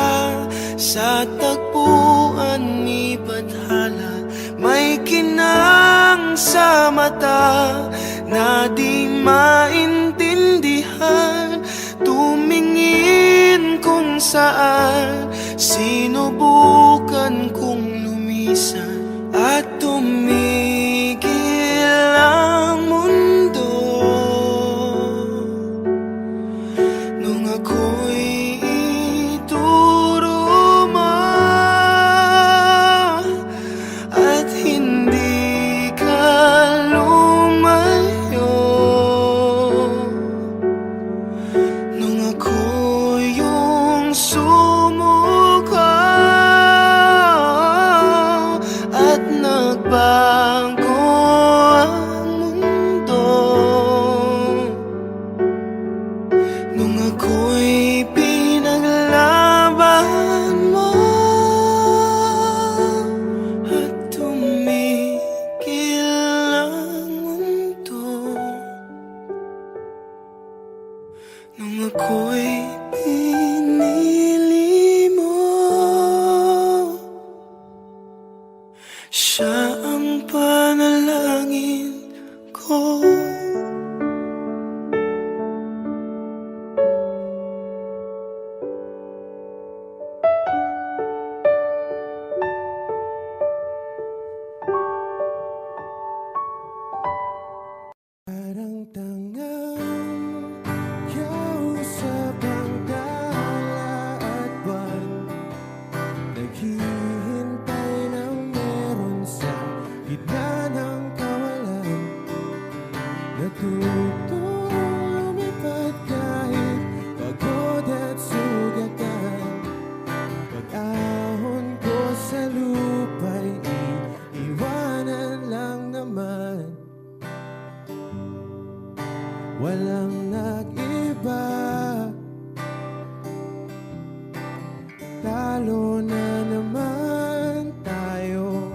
sa tagpuan ni Bathala, may kinang sa mata na di maintindihan. Tumingin kung saan, sinubukan kong lumisan at tumigil ang mundo. Nung ako'y ituro mo at hindi ka lumayo. Nung ako yung sumuko at nagbago ang mundo. Nung ako'y pinaglaban mo at tumigil ang mundo. Nung ako'y pinili mo, siya ang panalangin ko. Parang tangang kausap ang tala at buwan, naghihintay ng meron sa gitna ng kawalan. Natutong lumipad kahit pagod at sugatan. Pag-ahon ko sa lupa'y iiwanan lang naman. Walang nag-iba, talo na naman tayo.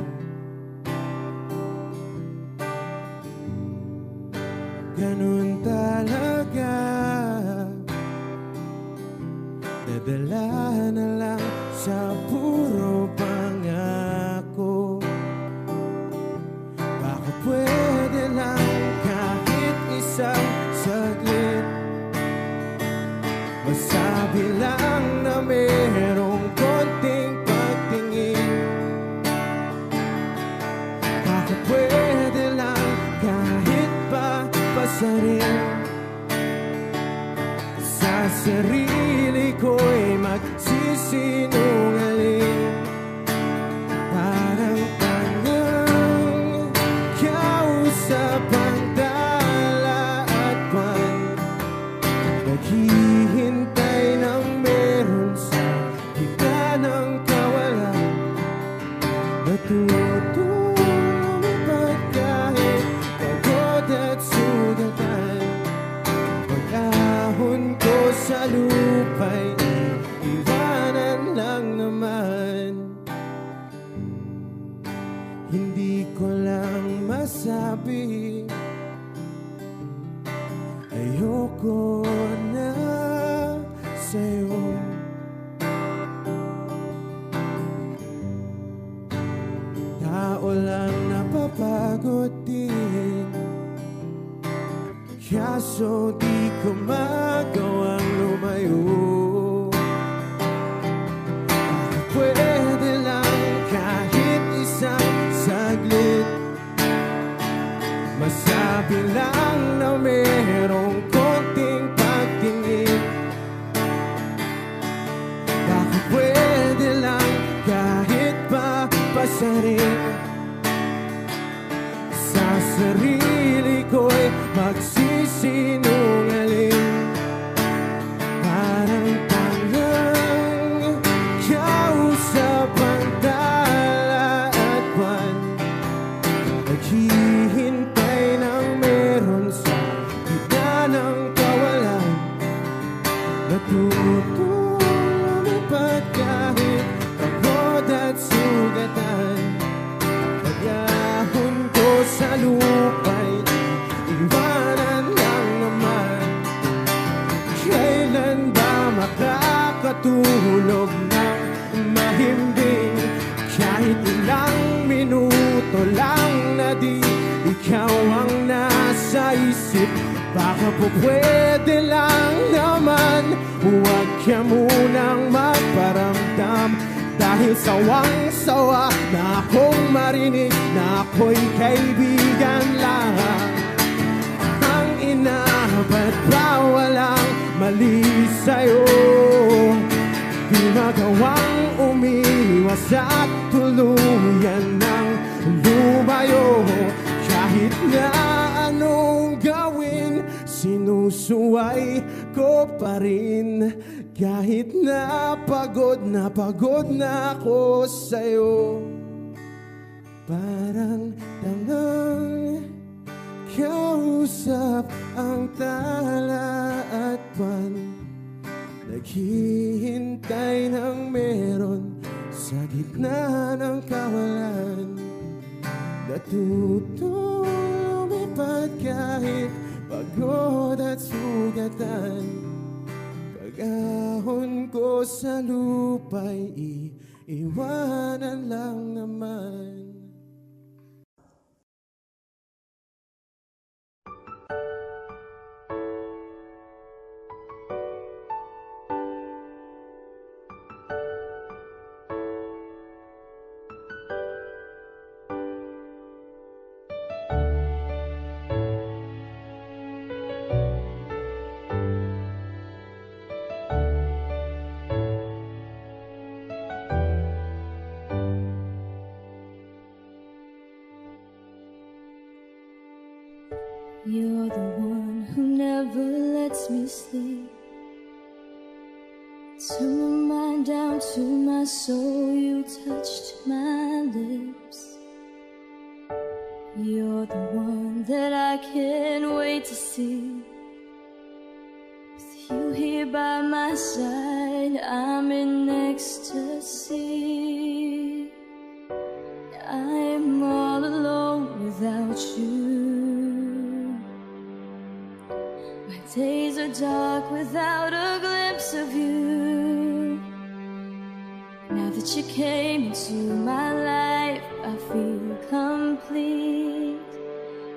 Ganun talaga. Nadala na lang sa puro pangako. Baka pwede lang kahit isang saglit, masabi lang na merong konting pagtingin. Baka pwede lang kahit pa pasarin. Sa sarili ko'y magsisinungaling. Parang tangang kausap ang dala at buwan, naghihintay ng meron sa gitna ng kawalan. Natutulog kahit pagod at sugatan. Pag-ahon ko sa lupa'y iwanan lang naman. Hindi ko lang masabi, ayoko na sa'yo. Tao lang napapagod din, kaso di ko magawang lumayo. Pwede lang kahit isang saglit, masabi lang na merong konting pagtingin. Baka pwede lang kahit pa pasarin. Sa sarili ko'y magsisinungaling. Parang tangang kausap ang dala at buwan, naghihintay ng meron sa gitna ng kawalan. Natutulog kahit pagod at sugatan. Pag-ahon ko sa lupa'y iwanan lang naman. Kailan ba makakatulog ng mahimbing? Kahit ilang minuto lang na di ikaw ang nasa isip. Baka po pwede lang naman, huwag ka munang magparamdam. Dahil sawang-sawa na akong marinig na ako'y kaibigan lang. Ang ina, ba't ba walang mali sa'yo? Di magawang umiwas at tuluyan ng lumayo. Kahit na anong gawin, sinusuway ko pa rin. Kahit na pagod na ako sa'yo. Parang tangang kausap ang tala at buwan, naghihintay ng meron sa gitna ng kawalan. Natutulipad kahit pagod at sugatan. Pag-ahon ko sa lupa'y iiwanan lang naman. You're the one who never lets me sleep. To my mind down to my soul, you touched my lips. You're the one that I can't wait to see. With you here by my side, I'm in ecstasy. I'm all alone without you. My days are dark without a glimpse of you. that you came into my life, I feel complete.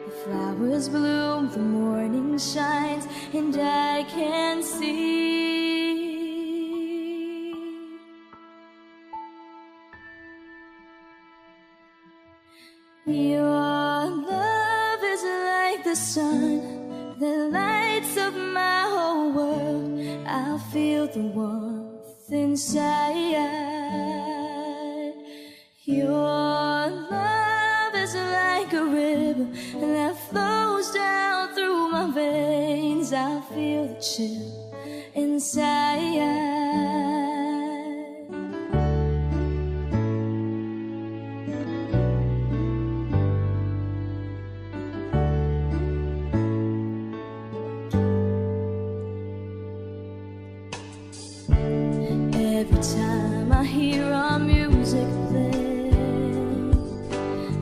The flowers bloom, the morning shines, and I can see. Your love is like the sun that lights up my whole world. I feel the warmth inside. Your love is like a river that flows down through my veins. I feel the chill inside. Every time I hear our music play,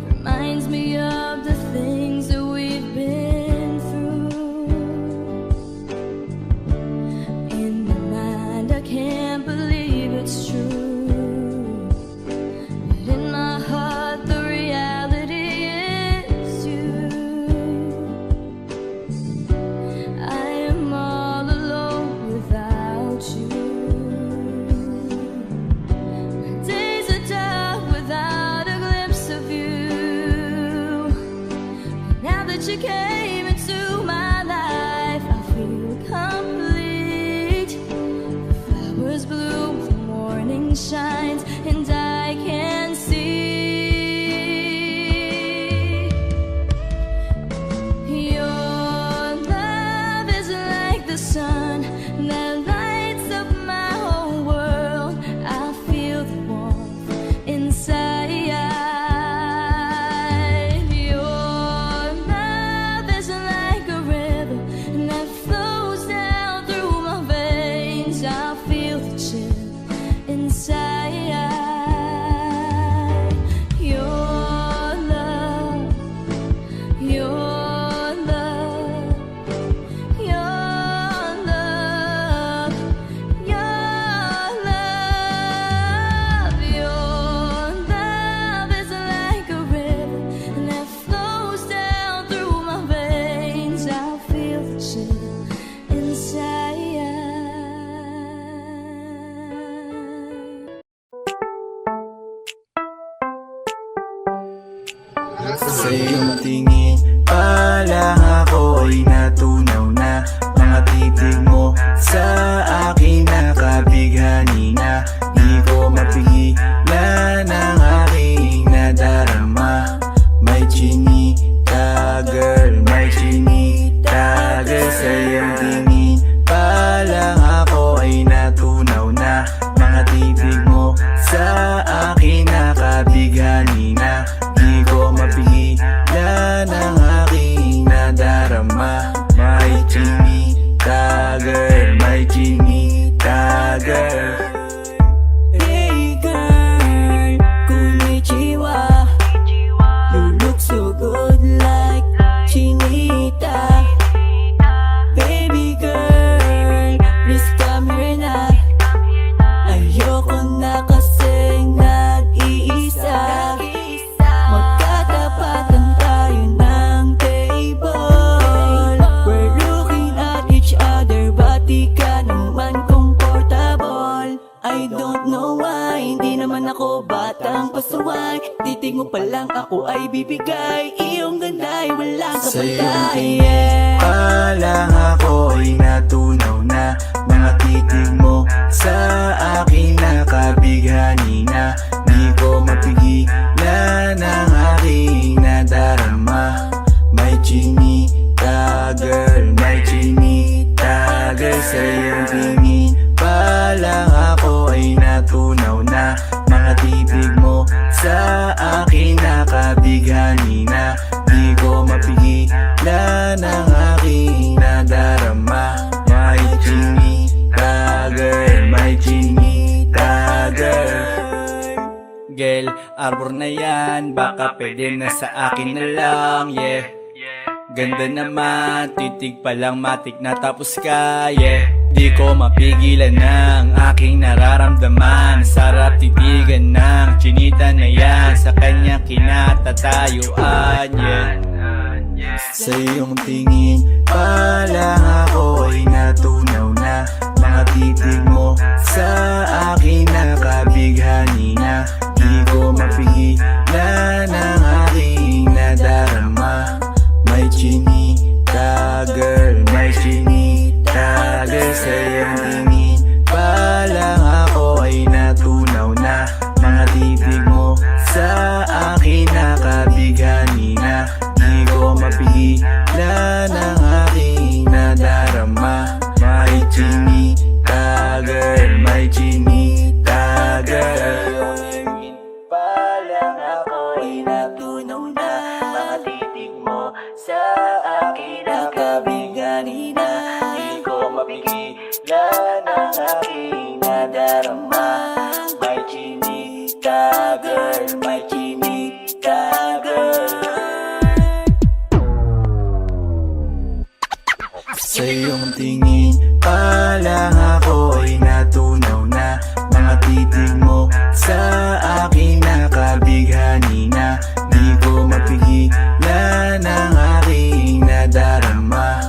reminds me of the things that we've been through. In my mind I can't believe it's true, but in my heart the reality is you. I am all alone without you. Days are dark without a glimpse of you. Now that you came into my life, I feel complete. The flowers bloom, the morning shines, and I can see. Your love is like the sun that lights up my whole world. I feel the warmth inside. Your love is like a river that flows down through my veins. I feel the chill inside. Your love, your love, your love, your love. Your love is like a river that flows down through my veins. I feel the chill inside. Sa iyong tingin pa lang ako ay natunaw na. Mga titig mo sa akin nakabighani na. Di ko mapigilan ang aking nadarama. May chinita girl, may chinita girl. Sa iyong tingin pa lang ako ay natunaw na. Mga titig mo sa akin nakabighani na. Di ko mapigilan ang aking nadarama. May chinita girl, may chinita girl. Hey girl, konnichiwa. You look so good like Chinita. Baby girl, please come here na. Ayoko na kasing nag-iisa. Magkatapatan tayo ng table. We're looking at each other, but di ka naman comfortable. I don't know why, hindi naman ako batang pasuway. Titig mo pa lang ako ay bibigay. Iyong ganda ay walang Sa iyong kapantay. tingin pa lang ako ay natunaw na. Mga titig mo sa akin nakabighani na. Di ko mapigilan ang aking nadarama. May chinita girl, may chinita girl. Sa iyong tingin pa lang ako ay natunaw na. Mga titig mo sa akin nakabighani na. Di ko mapigilan ang aking nadarama. May chinita girl, may chinita girl. Girl, arbor na yan, baka pwede na sa akin na lang, yeah. Ganda naman, titig pa lang matik na tapos ka, yeah. Di ko mapigilan ang aking nararamdaman. Sarap titigan ng chinita na yan, sa kanya kinatatayuan, yeah. Sa iyong tingin pa lang ako ay natunaw na. Mga titig mo sa akin nakabighani na. Di ko mapigilan ang aking nadarama. May chinita girl, may chinita girl. Sa iyong tingin pa lang ako ay natunaw na. Mga titig mo sa akin nakabighani na. Di ko mapigilan ang aking nadarama. May chinita girl, may chinita girl. Pa lang ako ay natunaw na. Mga titig mo sa akin nakabigani na. Di ko mapigilan ang aking nadarama. May chinita girl, may chinita girl. Sa iyong tingin pa lang ako ay natunaw na. Mga titig mo sa akin nakabighani na. Di ko mapigilan ang aking nadarama.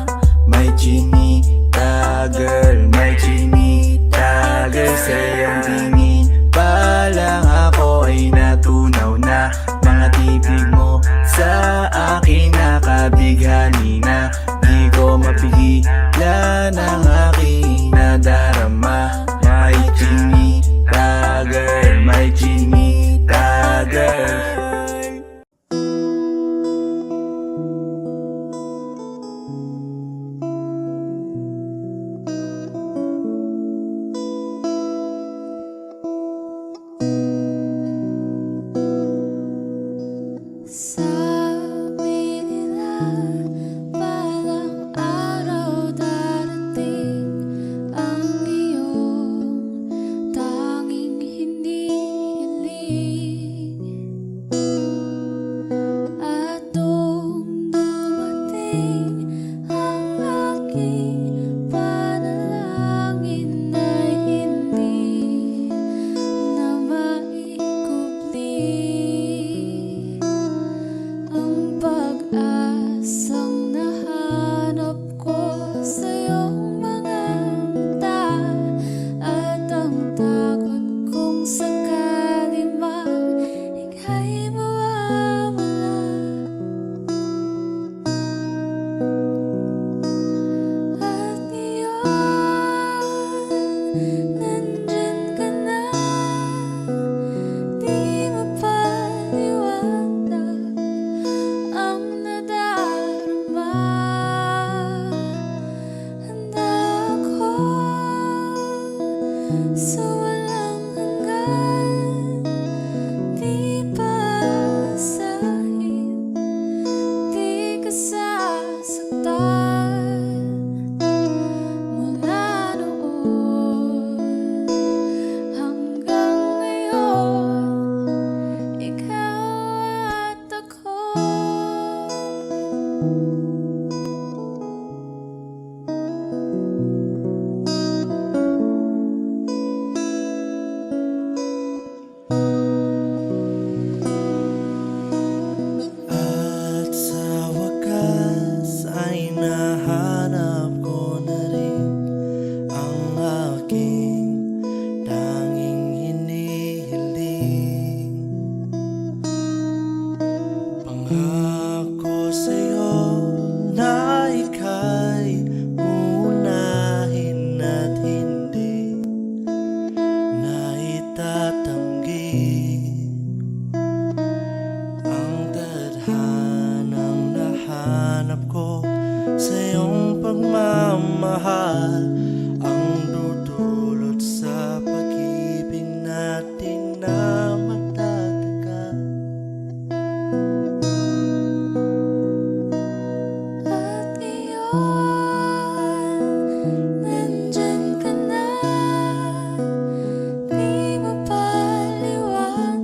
May chinita girl, may chinita girl. Sa iyong tingin pa lang ako ay natunaw na. Mga titig mo sa akin nakabighani na. Di ko mapigilan ang aking nadarama. May chinita girl, may chinita girl. Sabi nila balang araw darating ang iyong tanging hinihiling. At nung dumating ang aking panalangin ay hindi na maikubli. Ang pag-asang nahanap ko sa iyong mga mata, at ang takot kong sakali mang ika'y mawawala. At ngayon, nandyan ka na, di mapaliwanag ang nadarama. Handa ako sa walang hanggan, di pasahin, di ka sasaktan. Mula noon hanggang ngayon, ikaw at ako. At sa wakas ay nahanap ko na rin ang aking tanging hinihiling. Pangako sa'yo na ika'y uunahin at hindi na itatanggi. Ang tadhanang nahanap ko sa iyong pagmamahal, ang dudulot sa pag-ibig natin na matatagal. At ngayon, nandyan ka na, di mapaliwanag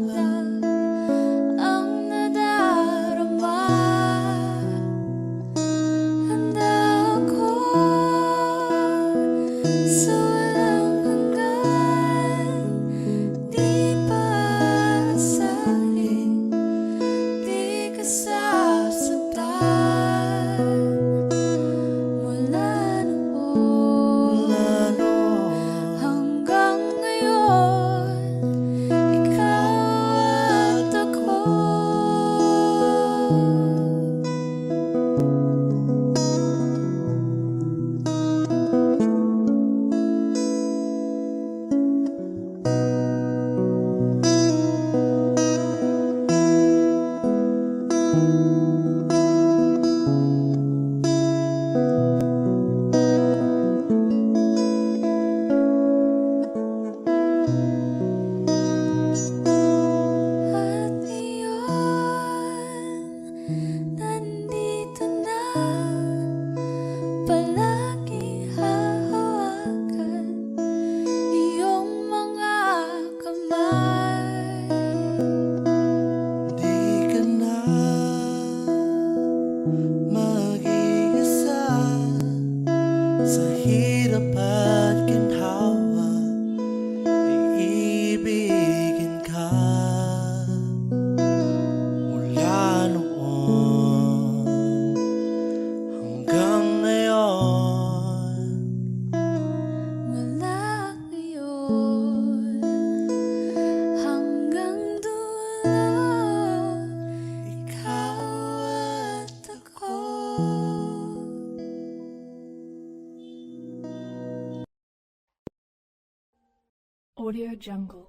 Audio Jungle.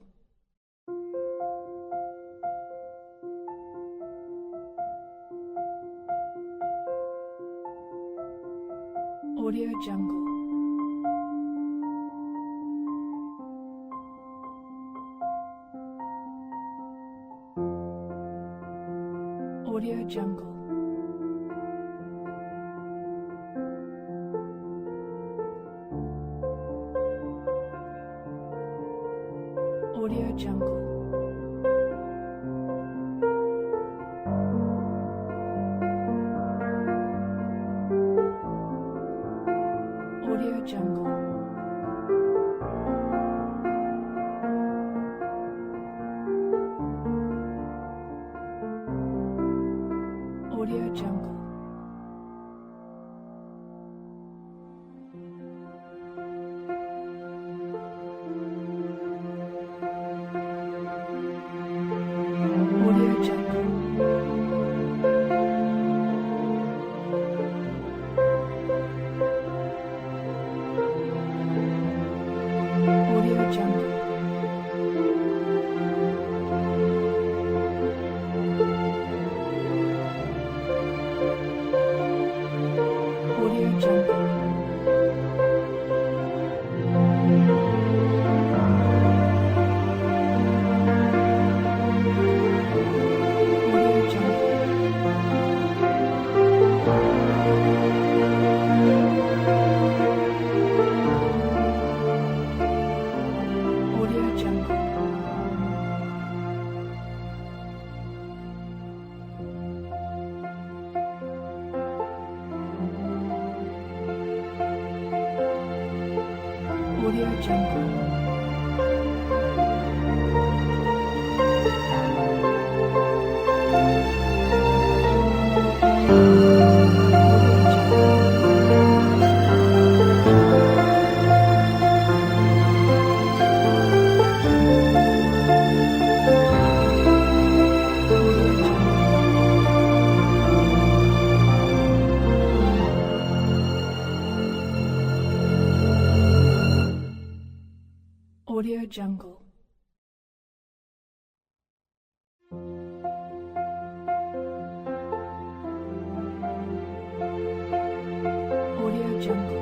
Audio Jungle. Audio Jungle. Audio Jungle. Audio Jungle. Audio Jungle. Audio Jungle. Audio Jungle. Audio Jungle. Audio Jungle. Audio Jungle. Audio Jungle. Audio Jungle. Audio Jungle.